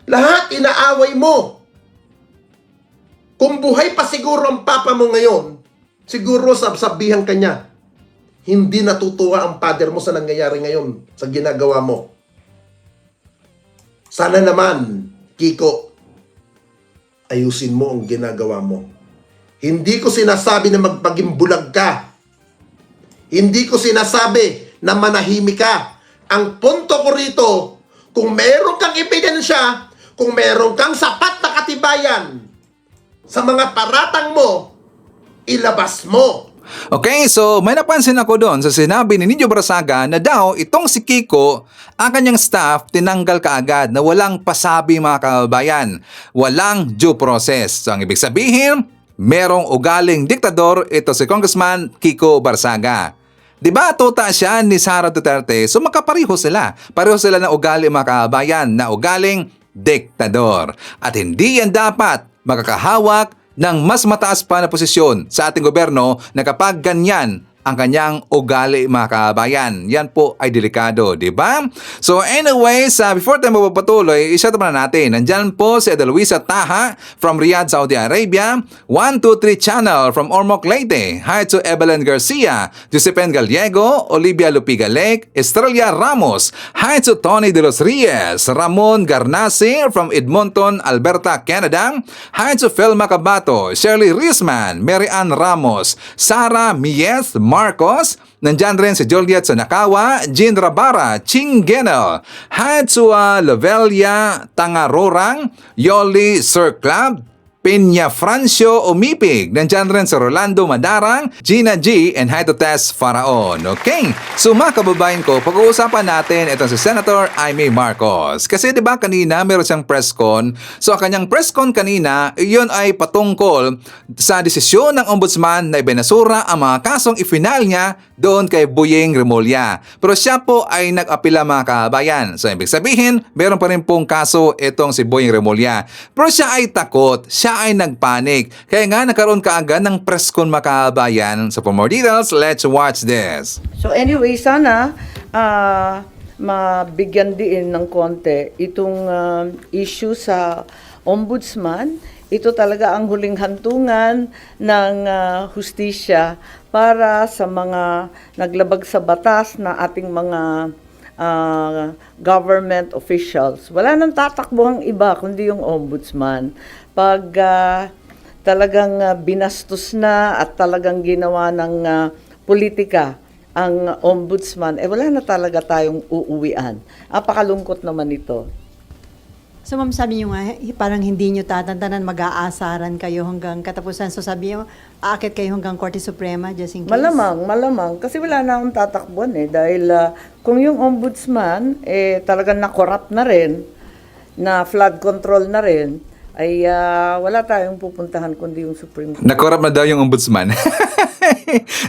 Lahat inaaway mo. Kung buhay pa siguro ang papa mo ngayon, siguro sabihan ka niya, hindi natutuwa ang father mo sa nangyayari ngayon, sa ginagawa mo. Sana naman, Kiko, ayusin mo ang ginagawa mo. Hindi ko sinasabi na magpaging bulag ka. Hindi ko sinasabi na manahimik ka. Ang punto ko rito, kung meron kang ebidensya, kung meron kang sapat na katibayan sa mga paratang mo, ilabas mo. Okay, so may napansin ako doon sa sinabi ni Nino Barsaga na daw itong si Kiko, ang kanyang staff tinanggal kaagad na walang pasabi mga kababayan, walang due process. So ang ibig sabihin, merong ugaling diktador ito si Congressman Kiko Barsaga. Diba tuta siya ni Sara Duterte? So magkapareho sila. Pareho sila ng ugali mga kababayan na ugaling diktador. At hindi yan dapat makakahawak ng mas mataas pa na posisyon sa ating gobyerno na kapag ganyan ang kanyang ugali mga kabayan. Yan po ay delikado, di ba? So anyways, before tayo magpapatuloy, i-shout out na natin. Nandyan po si Edeluisa Taha from Riyadh, Saudi Arabia. 123 Channel from Ormoc, Leyte. Hi to Evelyn Garcia, Josepen Gallego, Olivia Lupigalek, Estrella Ramos. Hi to Tony De Los Reyes, Ramon Garnasi from Edmonton, Alberta, Canada. Hi to Felma Cabato, Shirley Risman, Mary Ann Ramos, Sara Mies, Marcos. Nandyan rin si Juliet Sanakawa, Jean Rabara, Ching Genel, Hatsua Lovelia, Tangarorang, Yoli Sir Club, Peña Francio Umipig. Nandyan rin si Rolando Madarang, Gina G, and hi to Tess Faraon. Okay, so mga kababayan ko, pag-uusapan natin itong si Senator Amy Marcos. Kasi di ba kanina meron siyang press con. So ang kanyang press con kanina, yun ay patungkol sa desisyon ng ombudsman na ibinasura ang mga kasong ifinal niya doon kay Boyeng Remulla. Pero siya po ay nag-apila mga kababayan. So ibig sabihin, meron pa rin pong kaso itong si Boyeng Remulla. Pero siya ay takot, siya ay nagpanik. Kaya nga nagkaroon kaagad ng press con mga kababayan. So for more details, let's watch this. So anyway, sana mabigyan din ng konti itong issue sa ombudsman. Ito talaga ang huling hantungan ng hustisya para sa mga naglabag sa batas na ating mga government officials. Wala nang tatakbo ang iba kundi yung ombudsman. Pag talagang binastos na at talagang ginawa ng politika ang ombudsman, wala na talaga tayong uuwian. Apakalungkot naman ito. So ma'am, sabi niyo nga, parang hindi niyo tatantanan, mag-aasaran kayo hanggang katapusan. So sabi niyo, aakit kayo hanggang Korte Suprema just in case? Malamang. Kasi wala na akong tatakbuhan dahil kung yung ombudsman talagang na-corrupt na rin, na flood control na rin, ay wala tayong pupuntahan kundi yung Supreme Court. Nakorap na daw yung ombudsman.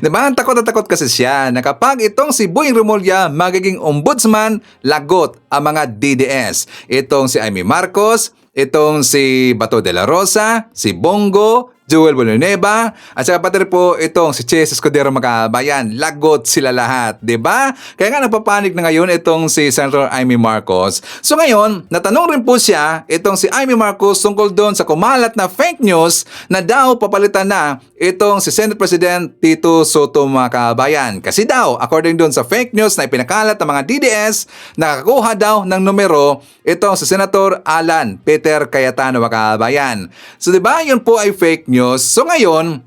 Diba? Takot na takot kasi siya na kapag itong si Boyeng Remulla magiging ombudsman, lagot ang mga DDS. Itong si Amy Marcos, itong si Bato de la Rosa, si Bongo, Joel Villanueva, at saka pati rin po itong si Chess Escudero mga kabayan. Lagot sila lahat, di ba? Kaya nga napapanik na ngayon itong si Senator Amy Marcos. So ngayon, natanong rin po siya itong si Amy Marcos tungkol doon sa kumalat na fake news na daw papalitan na itong si Senate President Tito Soto mga kabayan. Kasi daw, according doon sa fake news na ipinakalat ng mga DDS, nakakuha daw ng numero itong si Senator Alan Peter Cayetano mga kabayan. So di ba yun po ay fake news? So ngayon,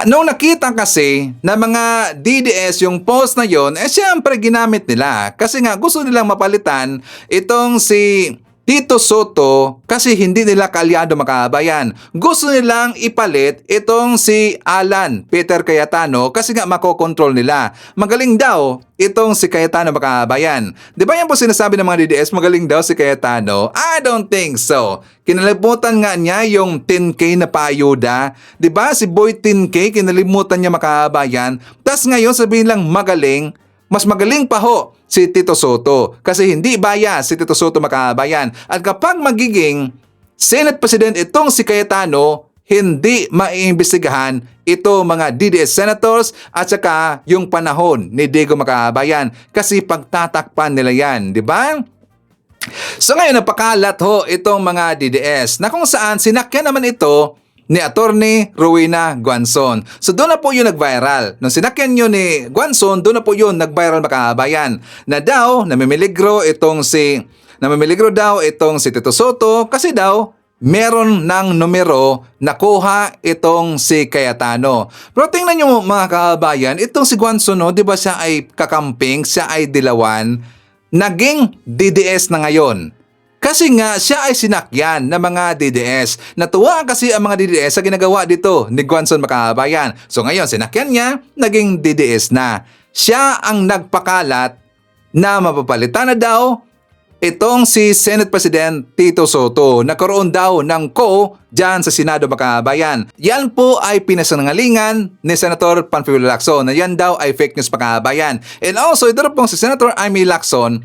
nung nakita kasi na mga DDS yung post na yon, siyempre ginamit nila. Kasi nga gusto nilang mapalitan itong si Tito Soto kasi hindi nila kalyado makabayan. Gusto nilang ipalit itong si Alan Peter Cayetano kasi nga makokontrol nila. Magaling daw itong si Cayetano makabayan. Di ba yan po sinasabi ng mga DDS, magaling daw si Cayetano? I don't think so. Kinalimutan nga niya yung 10K na paayuda. Di ba si Boy 10K, kinalimutan niya makabayan. Tas ngayon sabihin lang magaling, mas magaling pa ho si Tito Soto kasi hindi bias si Tito Soto makabayan. At kapag magiging Senate President itong si Cayetano, hindi maiimbestigahan ito mga DDS senators at saka yung panahon ni Diego makabayan kasi pagtatakpan nila yan, di ba? So ngayon napakalat ho itong mga DDS na kung saan sinakyan naman ito ni Attorney Rowena Guanzon. So doon na po yung nag-viral. Nung sinakyan nyo ni Guanzon, doon na po yung nag-viral makabayan. Na daw, namimiligro daw itong si Tito Soto kasi daw meron ng numero nakuha itong si Cayetano. Pero tingnan nyo mga kababayan, itong si Guanzon, no, di ba siya ay kakamping, siya ay dilawan, naging DDS na ngayon. Kasi nga siya ay sinakyan ng mga DDS. Natuwa kasi ang mga DDS sa ginagawa dito ni Guanzon makabayan. So ngayon sinakyan niya, naging DDS na. Siya ang nagpakalat na mapapalitan na daw itong si Senate President Tito Soto. Nagkaroon daw ng co dyan sa Senado makabayan. Yan po ay pinasangalingan ni Senator Panfilo Lacson na yan daw ay fake news makabayan. And also ito pong si Senator Amy Lacson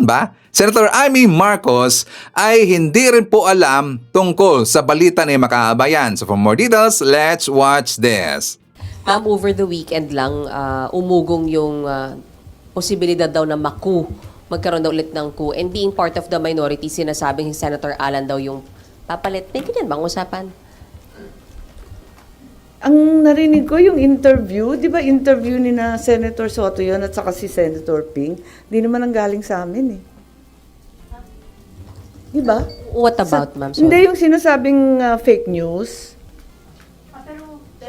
ba? Senator Amy Marcos ay hindi rin po alam tungkol sa balita ni makabayan. So for more details, let's watch this. Ma'am, over the weekend lang, umugong yung posibilidad daw na magkaroon daw ulit ng coup. And being part of the minority, sinasabing si Senator Alan daw yung papalit. May ganyan bang usapan? Ang narinig ko yung interview, di ba interview ni na Senator Soto yun at saka si Senator Ping, di naman ang galing sa amin eh. Di ba? What about, ma'am? Hindi yung sinasabing fake news.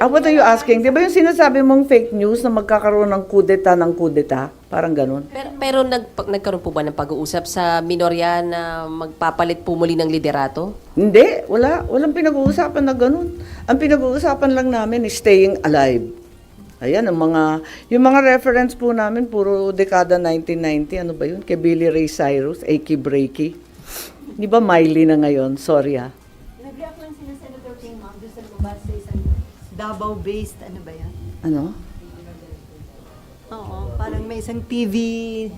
What are you asking? Di ba yung sinasabi mong fake news na magkakaroon ng kudeta ng kudeta? Parang ganun. Pero nagkaroon po ba ng pag-uusap sa minorya na magpapalit po muli ng liderato? Hindi, wala. Walang pinag-uusapan na ganun. Ang pinag-uusapan lang namin is staying alive. Ayan, yung mga reference po namin, puro dekada 1990, ano ba yun? Kay Billy Ray Cyrus, Achy Breaky. Di ba Miley na ngayon? Sorry ah. Nag-react lang sila Senator King, ma'am, doon sa lumabas sa isang Davao-based, ano ba yan? Ano? Oo, parang may isang TV,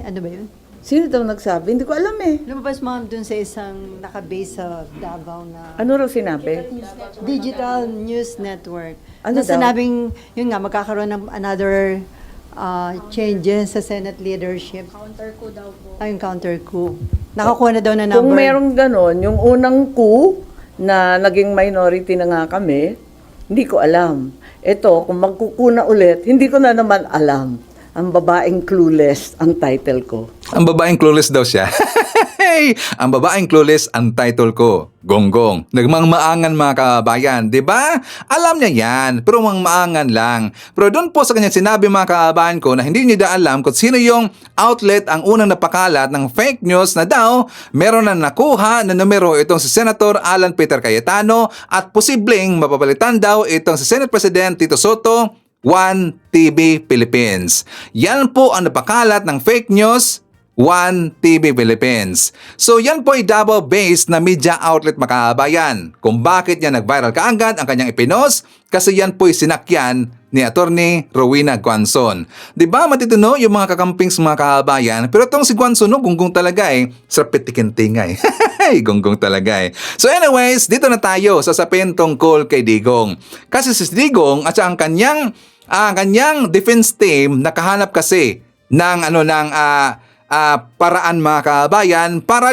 ano ba yun? Sino daw nagsabi? Hindi ko alam eh. Lumabas, ma'am, doon sa isang naka-base sa Davao na Ano raw sinabi? Digital News Network. Ano Na daw? sinabing, yun nga, magkakaroon ng another changes sa Senate leadership. Counter-coup daw po. Ay, yung counter-coup. Nakakuha na daw na number. Kung merong ganon, yung unang coup na naging minority na nga kami, hindi ko alam. Ito, kung magkukuna ulit, hindi ko na naman alam. Ang babaeng clueless ang title ko. Ang babaeng clueless daw siya. Ang babaeng clueless ang title ko. Gonggong. Nagmangmaangan mga kabayan, di ba? Alam niya yan, pero mangmaangan lang. Pero doon po sa kanyang sinabi mga kabayan ko na hindi niya alam kung sino yung outlet ang unang napakalat ng fake news na daw meron na nakuha na numero itong si Senator Alan Peter Cayetano at posibleng mapapalitan daw itong si Senate President Tito Soto, 1 TV Philippines. Yan po ang napakalat ng fake news, 1 TV Philippines. So yan po ay Davao-based na media outlet makabayan. Kung bakit yan nag-viral kaagad ang kanyang ipinost, kasi yan po ay sinakyan ni Attorney Rowena Guanzon. Diba matitino yung mga kakampings mga kabayan, pero itong si Guanzon, no, gunggong talaga eh. Sarap tikintingay. Gonggong talaga eh. So anyways, dito na tayo sa sapin tungkol kay Digong. Kasi si Digong at ang kanyang defense team nakahanap kasi ng paraan mga kabayan para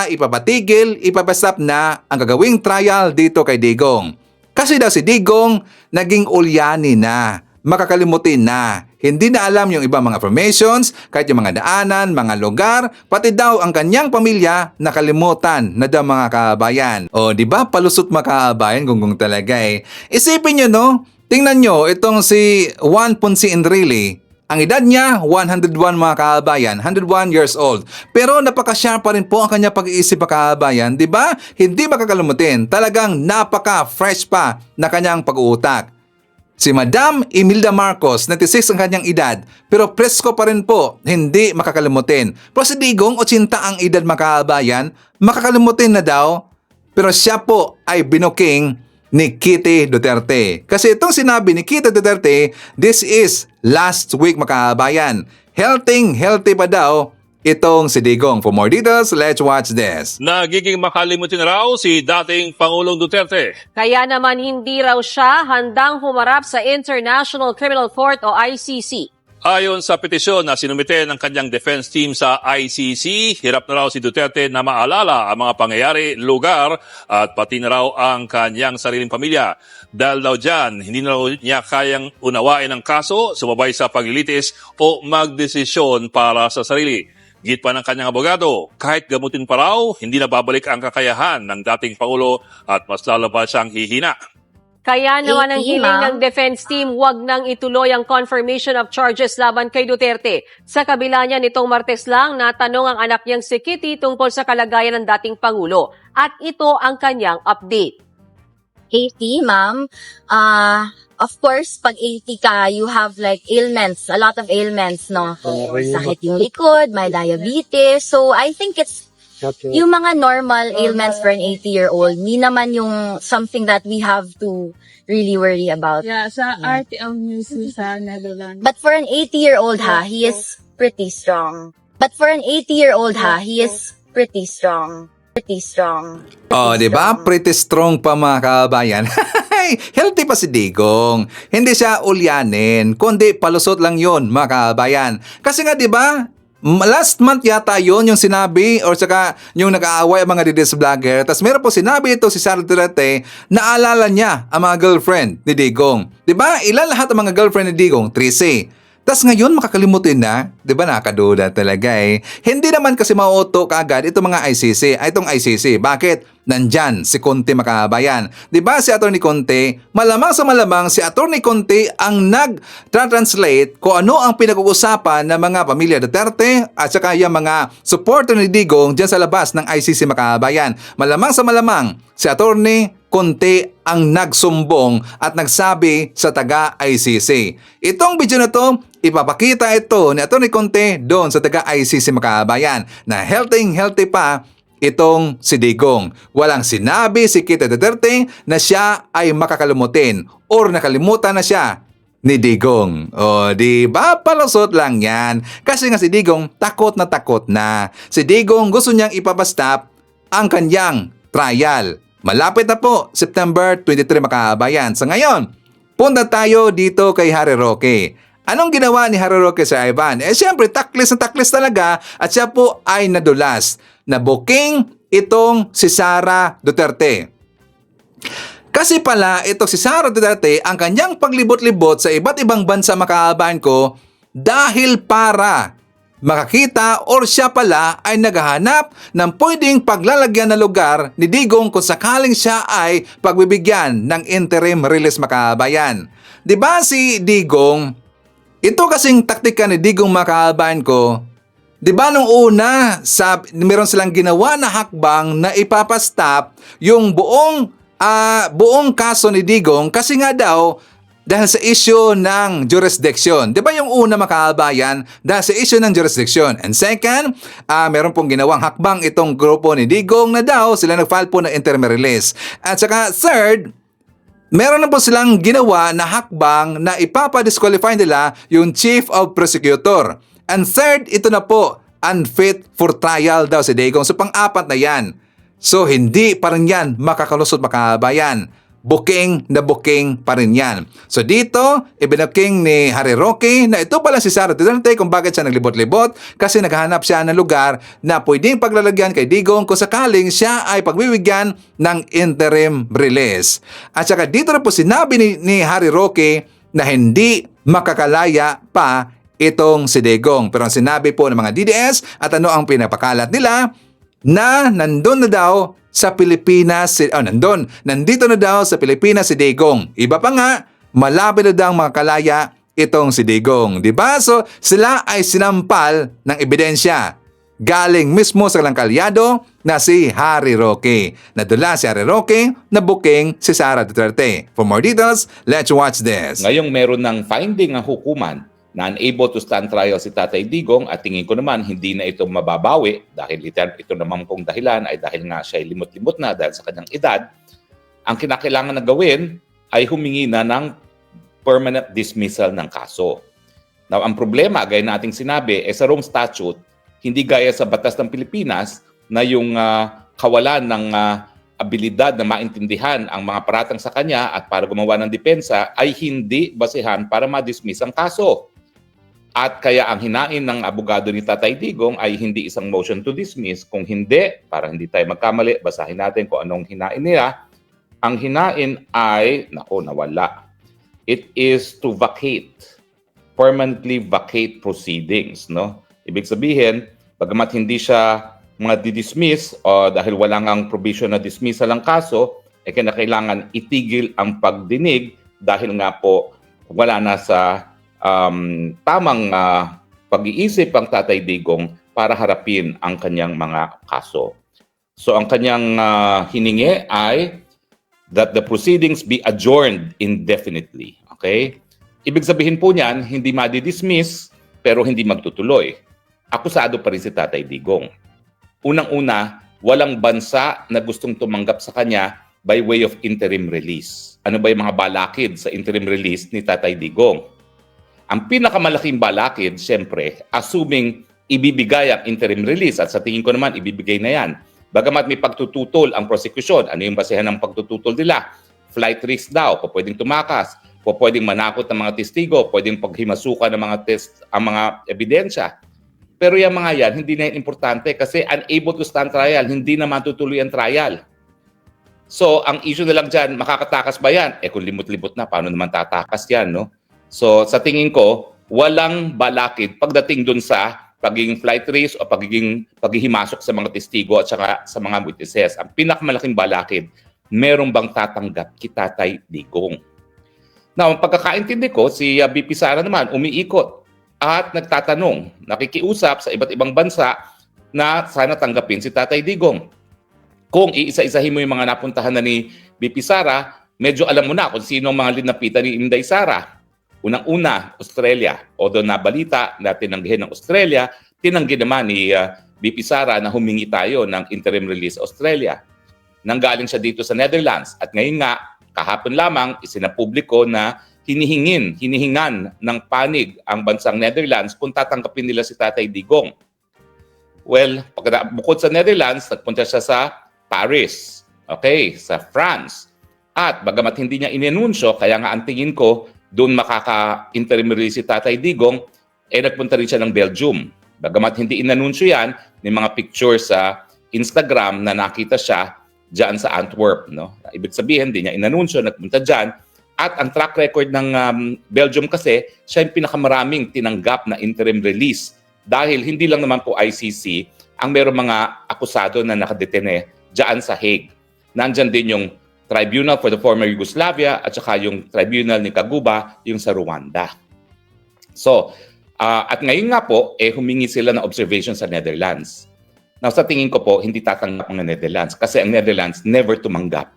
ipapatigil, ipapastop na ang gagawing trial dito kay Digong. Kasi daw si Digong naging ulyani na, makakalimutin na. Hindi na alam yung ibang mga formations, kahit yung mga daanan, mga lugar, pati daw ang kanyang pamilya nakalimutan na daw mga kabayan. O di ba palusot mga kabayan, gunggong talaga eh. Isipin nyo no, tingnan nyo itong si Juan Ponce Enrile. Ang edad niya, 101 mga kabayan, 101 years old. Pero napaka-sharp pa rin po ang kanya pag-iisip mga kabayan, di ba? Hindi makakalimutin, talagang napaka-fresh pa na kanyang pag-uutak. Si Madam Imelda Marcos, 96 ang kanyang edad, pero presko pa rin po, hindi makakalimutin. Pero si Digong, 80 ang edad mga kabayan, makakalimutin na daw, pero siya po ay binuking ni Kitty Duterte. Kasi itong sinabi ni Kitty Duterte, this is last week mga kabayan. Healthy pa daw itong si Digong. For more details, let's watch this. Nagiging makalimutin raw si dating Pangulong Duterte. Kaya naman hindi raw siya handang humarap sa International Criminal Court o ICC. Ayon sa petisyon na sinumite ng kanyang defense team sa ICC, hirap na raw si Duterte na maalala ang mga pangyayari, lugar at pati na raw ang kanyang sariling pamilya. Dahil daw dyan, hindi na raw niya kayang unawain ang kaso, sumabay sa paglilitis o magdesisyon para sa sarili. Git pa ng kanyang abogado, kahit gamutin pa raw, hindi na babalik ang kakayahan ng dating Pangulo at mas lalo pa siyang hihina. Kaya naman ang hiling ng defense team, wag nang ituloy ang confirmation of charges laban kay Duterte. Sa kabila niya nitong Martes lang, natanong ang anak niyang si Kitty tungkol sa kalagayan ng dating Pangulo. At ito ang kanyang update. 80, ma'am. Of course, pag 80 ka, you have like ailments, a lot of ailments, no? Sakit yung likod, may diabetes. So, I think it's yung mga normal ailments for an 80-year-old, hindi naman yung something that we have to really worry about. Yeah, sa RTL News sa Netherlands. But for an 80-year-old, he is pretty strong. He is pretty strong. Oh, di ba? Pretty strong pa mga kabayan. Healthy pa si Digong. Hindi siya ulyanin, kundi palusot lang yon mga kabayan. Kasi nga di ba? Last month yata yon yung sinabi or saka yung nag-aaway ang mga DDS vlogger. Tapos meron po sinabi ito si Sara Duterte na alala niya ang mga girlfriend ni Digong. Diba? Ilan lahat ang mga girlfriend ni Digong? 13. Tas ngayon makakalimutin na, 'di ba nakakaduda talaga eh. Hindi naman kasi mauuto kaagad itong mga ICC, itong ICC. Bakit? Nandyan si Conte makabayan. 'Di ba si Attorney Conte, malamang sa malamang si Attorney Conte ang nag-translate kung ano ang pinag-uusapan ng mga pamilya Duterte at saka yung mga supporter ni Digong diyan sa labas ng ICC makabayan. Malamang sa malamang si Attorney Conte ang nagsumbong at nagsabi sa taga-ICC. Itong video na to, ipapakita ito ni Atty. Conte doon sa taga-ICC makabayan na healthy pa itong si Digong. Walang sinabi si Kita Duterte na siya ay makakalimutin or nakalimutan na siya ni Digong. O, di ba? Palusot lang yan. Kasi nga si Digong takot na. Si Digong gusto niyang ipapastop ang kanyang trial. Malapit na po, September 23 makabayan. Sa ngayon, punta tayo dito kay Harry Roque. Anong ginawa ni Harry Roque sa Ivan? Siyempre, taklis talaga at siya po ay nadulas na booking itong si Sara Duterte. Kasi pala, itong si Sara Duterte, ang kanyang paglibot-libot sa iba't ibang bansa makabayan ko dahil para makakita or siya pala ay naghahanap ng pwedeng paglalagyan na lugar ni Digong kung sakaling siya ay pagbibigyan ng interim release makabayan. 'Di ba si Digong? Ito kasing taktika ni Digong makabayan ko. 'Di ba nung una, meron silang ginawa na hakbang na ipapastop yung buong kaso ni Digong kasi nga daw dahil sa issue ng jurisdiction. Di ba yung una makabayan? Dahil sa issue ng jurisdiction. And second, meron pong ginawang hakbang itong grupo ni Digong na daw sila nag-file po ng interim release. At saka third, meron na po silang ginawa na hakbang na ipapadisqualify nila yung chief of prosecutor. And third, ito na po, unfit for trial daw si Digong. So pang-apat na yan. So hindi pa rin yan makakalusot makabayan. Booking pa rin yan. So dito, ibinaking ni Harry Roque na ito pala si Sara Duterte kung bakit siya naglibot-libot kasi naghahanap siya ng lugar na pwedeng paglalagyan kay Digong kung sakaling siya ay pagbibigyan ng interim release. At saka dito na po sinabi ni Harry Roque na hindi makakalaya pa itong si Digong. Pero ang sinabi po ng mga DDS at ano ang pinapakalat nila na nandun na daw sa Pilipinas, nandito na daw sa Pilipinas si Digong. Iba pa nga, malapit na daw makakalaya itong si Digong. Diba? So, sila ay sinampal ng ebidensya. Galing mismo sa kanilang kalyado na si Harry Roque. Nadula si Harry Roque na booking si Sara Duterte. For more details, let's watch this. Ngayong meron ng finding ang hukuman na unable to stand trial si Tatay Digong at tingin ko naman hindi na ito mababawi dahil ito naman pong dahilan ay dahil nga siya ay limot-limot na dahil sa kanyang edad, ang kinakailangan na gawin ay humingi na ng permanent dismissal ng kaso. Now, ang problema, gaya nating sinabi, sa Rome Statute, hindi gaya sa batas ng Pilipinas na yung kawalan ng abilidad na maintindihan ang mga paratang sa kanya at para gumawa ng depensa ay hindi basehan para ma-dismiss ang kaso. At kaya ang hinain ng abogado ni Tatay Digong ay hindi isang motion to dismiss. Kung hindi, para hindi tayo magkamali, basahin natin kung anong hinain nila. Ang hinain ay, nawala. It is to vacate, permanently vacate proceedings. No? Ibig sabihin, bagamat hindi siya dismiss o dahil wala ngang provision na dismissal ang kaso, kinakailangan itigil ang pagdinig dahil nga po wala na sa tamang pag-iisip ang Tatay Digong para harapin ang kanyang mga kaso. So ang kanyang hiningi ay that the proceedings be adjourned indefinitely. Okay? Ibig sabihin po niyan, hindi madi-dismiss pero hindi magtutuloy. Akusado pa rin si Tatay Digong. Unang-una, walang bansa na gustong tumanggap sa kanya by way of interim release. Ano ba yung mga balakid sa interim release ni Tatay Digong? Ang pinakamalaking balakid, siyempre, assuming ibibigay ang interim release at sa tingin ko naman, ibibigay na yan. Bagamat may pagtututol ang prosecution, ano yung basehan ng pagtututol nila? Flight risk daw, pwedeng tumakas, pwedeng manakot ng mga testigo, pwedeng paghimasukan ng mga ang mga ebidensya. Pero yung mga yan, hindi na importante kasi unable to stand trial, hindi na matutuloy ang trial. So, ang issue na lang dyan, makakatakas ba yan? Kung limot-limot na, paano naman tatakas yan, no? So, sa tingin ko, walang balakid pagdating dun sa pagiging flight risk o paghihimasok sa mga testigo at saka sa mga witnesses. Ang pinakamalaking balakid, merong bang tatanggap kay Tatay Digong? Now, ang pagkakaintindi ko, si BP Sara naman umiikot at nagtatanong, nakikiusap sa iba't ibang bansa na sana tanggapin si Tatay Digong. Kung iisa-isahin mo yung mga napuntahan na ni BP Sara, medyo alam mo na kung sino ang mga linapitan ni Inday Sara. Unang-una, Australia. Although nabalita na tinanggihin ng Australia, tinanggi naman ni BP Sara na humingi tayo ng interim release sa Australia. Nanggaling siya dito sa Netherlands. At ngayon nga, kahapon lamang, isinapubliko na hinihingan ng panig ang bansang Netherlands kung tatanggapin nila si Tatay Digong. Well, bukod sa Netherlands, nagpunta siya sa Paris, okay, sa France. At bagamat hindi niya inanunsyo, kaya nga ang tingin ko, doon makaka-interim release si Tatay Digong, nagpunta rin siya ng Belgium. Bagamat hindi inanunsyo yan, may mga pictures sa Instagram na nakita siya diyan sa Antwerp. No? Ibig sabihin, hindi niya inanunsyo, nagpunta diyan. At ang track record ng Belgium kasi, siya yung pinakamaraming tinanggap na interim release. Dahil hindi lang naman po ICC ang mayroong mga akusado na nakadetene diyan sa Hague. Nandyan din yung Tribunal for the Former Yugoslavia at saka yung Tribunal ni Kaguba, yung sa Rwanda. So, at ngayon nga po, humingi sila ng observation sa Netherlands. Now, sa tingin ko po, hindi tatanggap ang Netherlands kasi ang Netherlands never tumanggap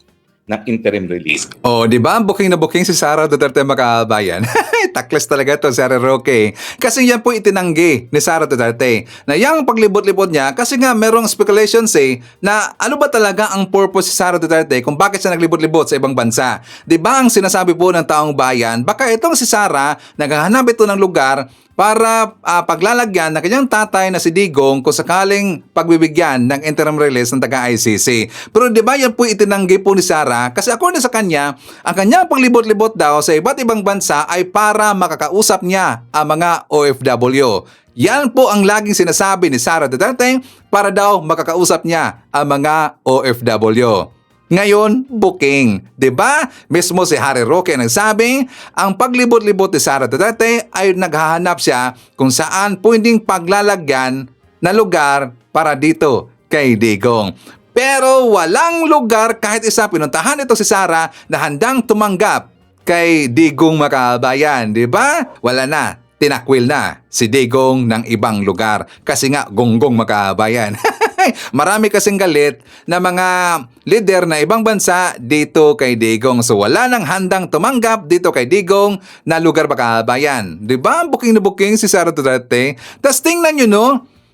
ng interim release. Oh, di ba? Booking na booking si Sara Duterte, makabayan. Takles talaga to, Sara Roque. Kasi yan po itinanggi ni Sara Duterte na yung paglibot-libot niya kasi nga merong speculations na ano ba talaga ang purpose si Sara Duterte kung bakit siya naglibot-libot sa ibang bansa. Di ba ang sinasabi po ng taong bayan, baka itong si Sara naghahanap ito ng lugar para paglalagyan ng kanyang tatay na si Digong kung sakaling pagbibigyan ng interim release ng taga-ICC. Pero di ba yan po itinanggi po ni Sara kasi according sa kanya, ang kanyang paglibot-libot daw sa iba't ibang bansa ay para makakausap niya ang mga OFW. Yan po ang laging sinasabi ni Sara Duterte para daw makakausap niya ang mga OFW. Ngayon, booking. Diba? Mismo si Harry Roque nagsabi, ang paglibot-libot ni Sara Duterte ay naghahanap siya kung saan pwedeng paglalagyan na lugar para dito kay Digong. Pero walang lugar kahit isa pinuntahan ito si Sara na handang tumanggap kay Digong, makabayan. Diba? Wala na. Tinakwil na si Digong ng ibang lugar kasi nga gonggong, makabayan. Marami kasing galit na mga leader na ibang bansa dito kay Digong. So wala nang handang tumanggap dito kay Digong na lugar, makabayan. Diba? Booking na booking si Sara Duterte. Tapos tingnan nyo no,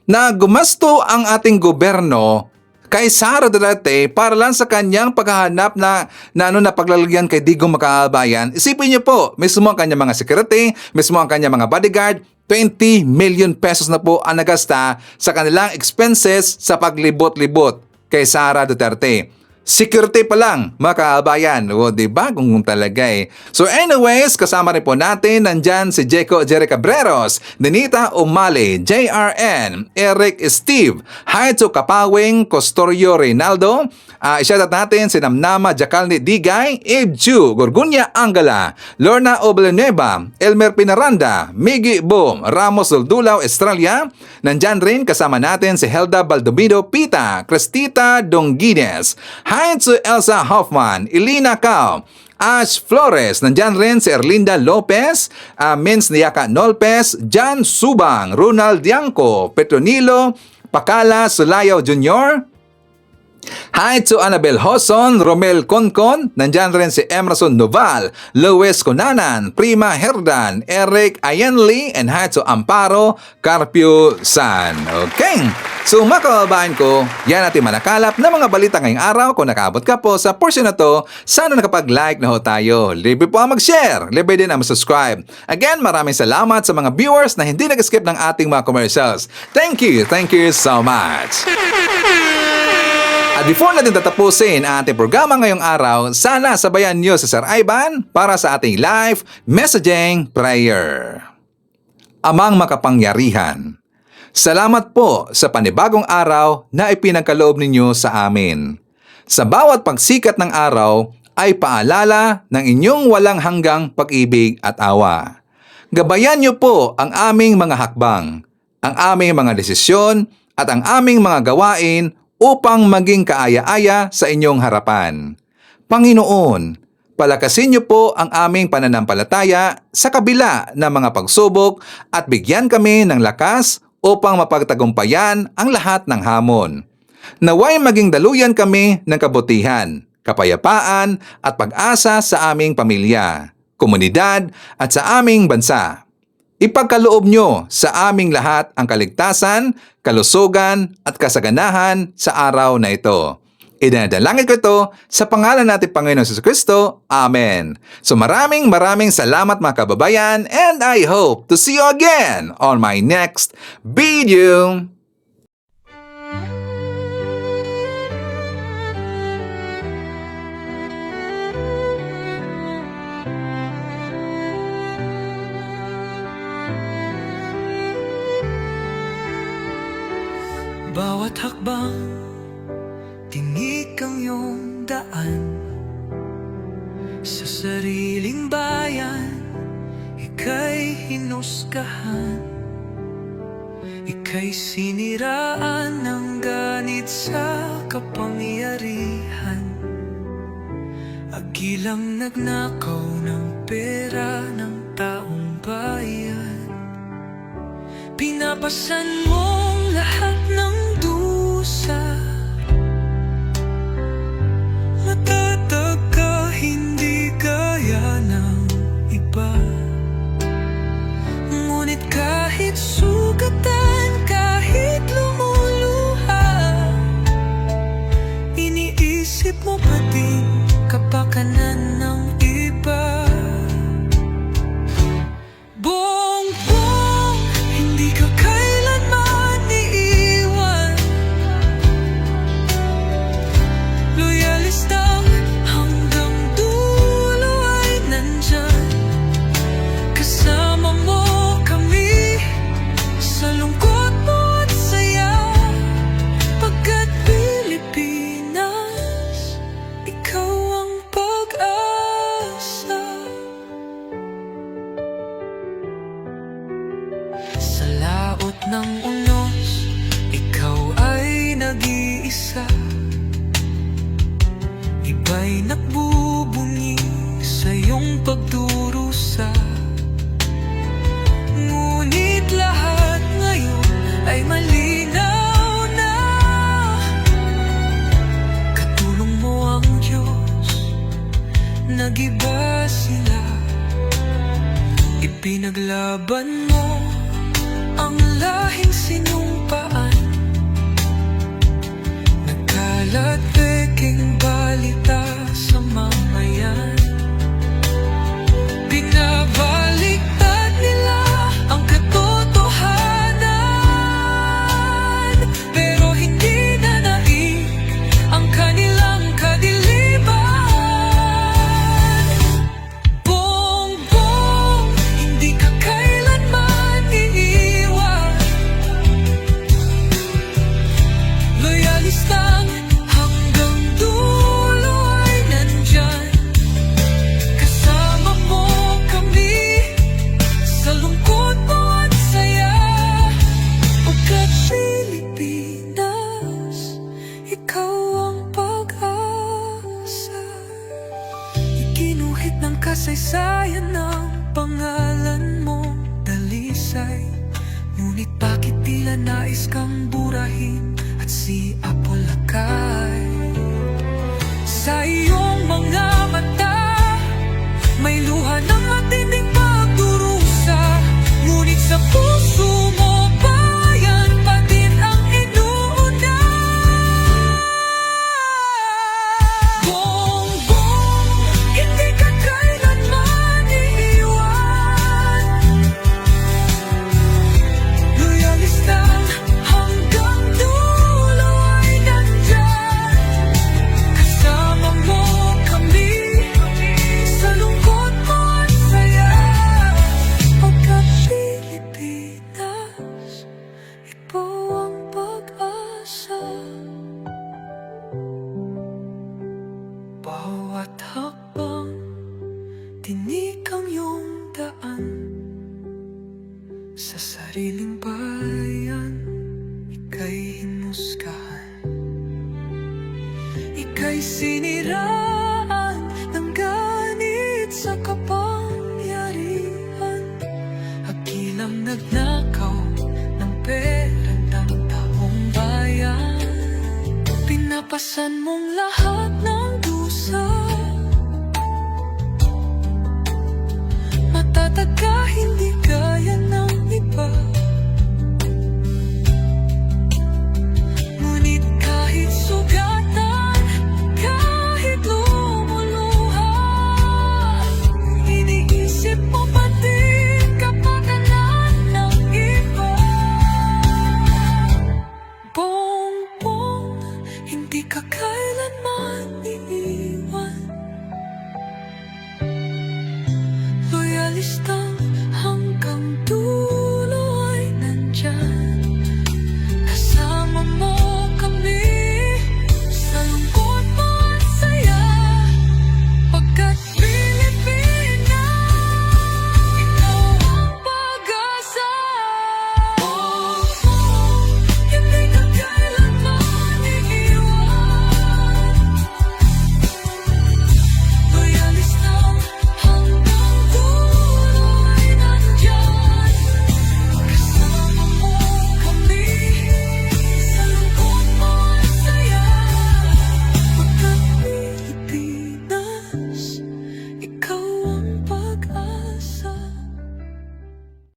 na gumasto ang ating gobyerno kay Sara Duterte para lang sa kanyang paghahanap na paglalagyan kay Digong, makabayan. Isipin niyo po, mismo ang kanyang mga security, mismo ang kanyang mga bodyguard, 20 million pesos na po ang nagasta sa kanilang expenses sa paglibot-libot kay Sara Duterte. Security pa lang, makabayan. O, diba? Kung talaga So anyways, kasama rin po natin nandyan si Jerry Cabreros, Denita Umali, JRN, Eric Steve, Haito Kapawing, Costorio Reynaldo, isyatat natin si Namnama Jacalni Digay, Eve Chu, Gorgunya Angala, Lorna Obleneva, Elmer Pinaranda, Miggy Boom, Ramos Duldulaw, Estrella. Nandyan rin kasama natin si Helda Baldomido Pita, Cristita Donguines, Heinz Elsa Hoffman, Elena Cao, Ash Flores, nandyan rin si Erlinda Lopez, Mins Niaka Nolpes, Jan Subang, Ronald Dianco, Petronilo, Pakala Sulayaw Jr., Hi to Annabel Hoson, Romel Concon, nandyan rin si Emerson Noval, Luis Conanan, Prima Herdan, Eric Ayenli, and hi to Amparo Carpio San. Okay, so mga kababayan ko, yan natin manakalap na mga balita ngayong araw. Kung nakabot ka po sa portion na to, sana nakapag-like na ho tayo. Libre po ang mag-share, libre din ang mag-subscribe. Again, maraming salamat sa mga viewers na hindi nag-skip ng ating mga commercials. Thank you so much. At before natin tatapusin ang ating programa ngayong araw, sana sabayan niyo si Sir Ivan para sa ating live messaging prayer. Amang makapangyarihan, salamat po sa panibagong araw na ipinagkaloob ninyo sa amin. Sa bawat pagsikat ng araw ay paalala ng inyong walang hanggang pag-ibig at awa. Gabayan niyo po ang aming mga hakbang, ang aming mga desisyon at ang aming mga gawain upang maging kaaya-aya sa inyong harapan. Panginoon, palakasin niyo po ang aming pananampalataya sa kabila ng mga pagsubok at bigyan kami ng lakas upang mapagtagumpayan ang lahat ng hamon. Naway maging daluyan kami ng kabutihan, kapayapaan at pag-asa sa aming pamilya, komunidad at sa aming bansa. Ipagkaloob nyo sa aming lahat ang kaligtasan, kalusugan at kasaganahan sa araw na ito. Idinadalangin ko ito sa pangalan natin Panginoon Jesucristo. Amen. So maraming salamat mga kababayan, and I hope to see you again on my next video. Bawat hakbang, tinik ang iyong daan. Sa sariling bayan, ika'y hinusgahan. Ika'y siniraan ng ganit sa kapangyarihan. Agilang nagnakaw ng pera ng taong bayan. Pinapasan mong lahat ng dusa. Matatag ka, hindi gaya ng iba. Ngunit kahit sugatan, kahit lumuluha, iniisip mo pa din kapakanan ng iba. Bongbong, hindi ka kailanman iiwan. Loyalistang hanggang dulo ay nandyan. Kasama mo kami sa lungkot mo at saya. Pagkat Pilipinas, ikaw ang pag-asa. Sa laot ng unos, ikaw ay nag-iisa. Iba'y nagbubunyi sa iyong pagdurusa. Ngunit lahat ngayon ay malinaw na. Katulong mo ang Diyos, nag-iba sila. Ipinaglaban mo ang lahing sinumpaan. Nagkalat peking balita sa mamayan. Binabaliktad nila ang katotohanan, pero hindi na naig ang kanilang kadiliman. Bongbong, hindi ka kailanman iiwan. Loyalistang hanggang dulo ay nandyan. Kasama mo kami sa lungkot mo at saya. Pagkat Pilipinas, ikaw ang pag-asa. Ikinuhit ng kasaysayan ng pangalan mong dalisay. Ngunit bakit tila nais kang burahin at si Apolacay? Sa iyong mga mata, may luha ng matinding pagdurusa. Ngunit sa puso mo, bayan pa din ang inuuna. Bongbong, hindi ka kailanman iiwan. Loyalistang hanggang dulo ay nandyan. Kasama mo kami sa lungkot mo at saya. Pagkat Pilipinas, ikaw ang pag-asa. Bawat hakbang, tinik ang iyong daan. sariling bayan, ika'y hinusgahan. Ika'y siniraan ng ganit sa kapangyarihan. Hakilang nagnakaw ng pera ng taong bayan. Pinapasan mong lahat ng dusa. Matatag ka, hindi gaya ng iba. Ngunit kahit sugatan, kahit lumuluha, iniisip mo pa din kapakanan ng iba. Bongbong, hindi ka kailanman iiwan. Loyalista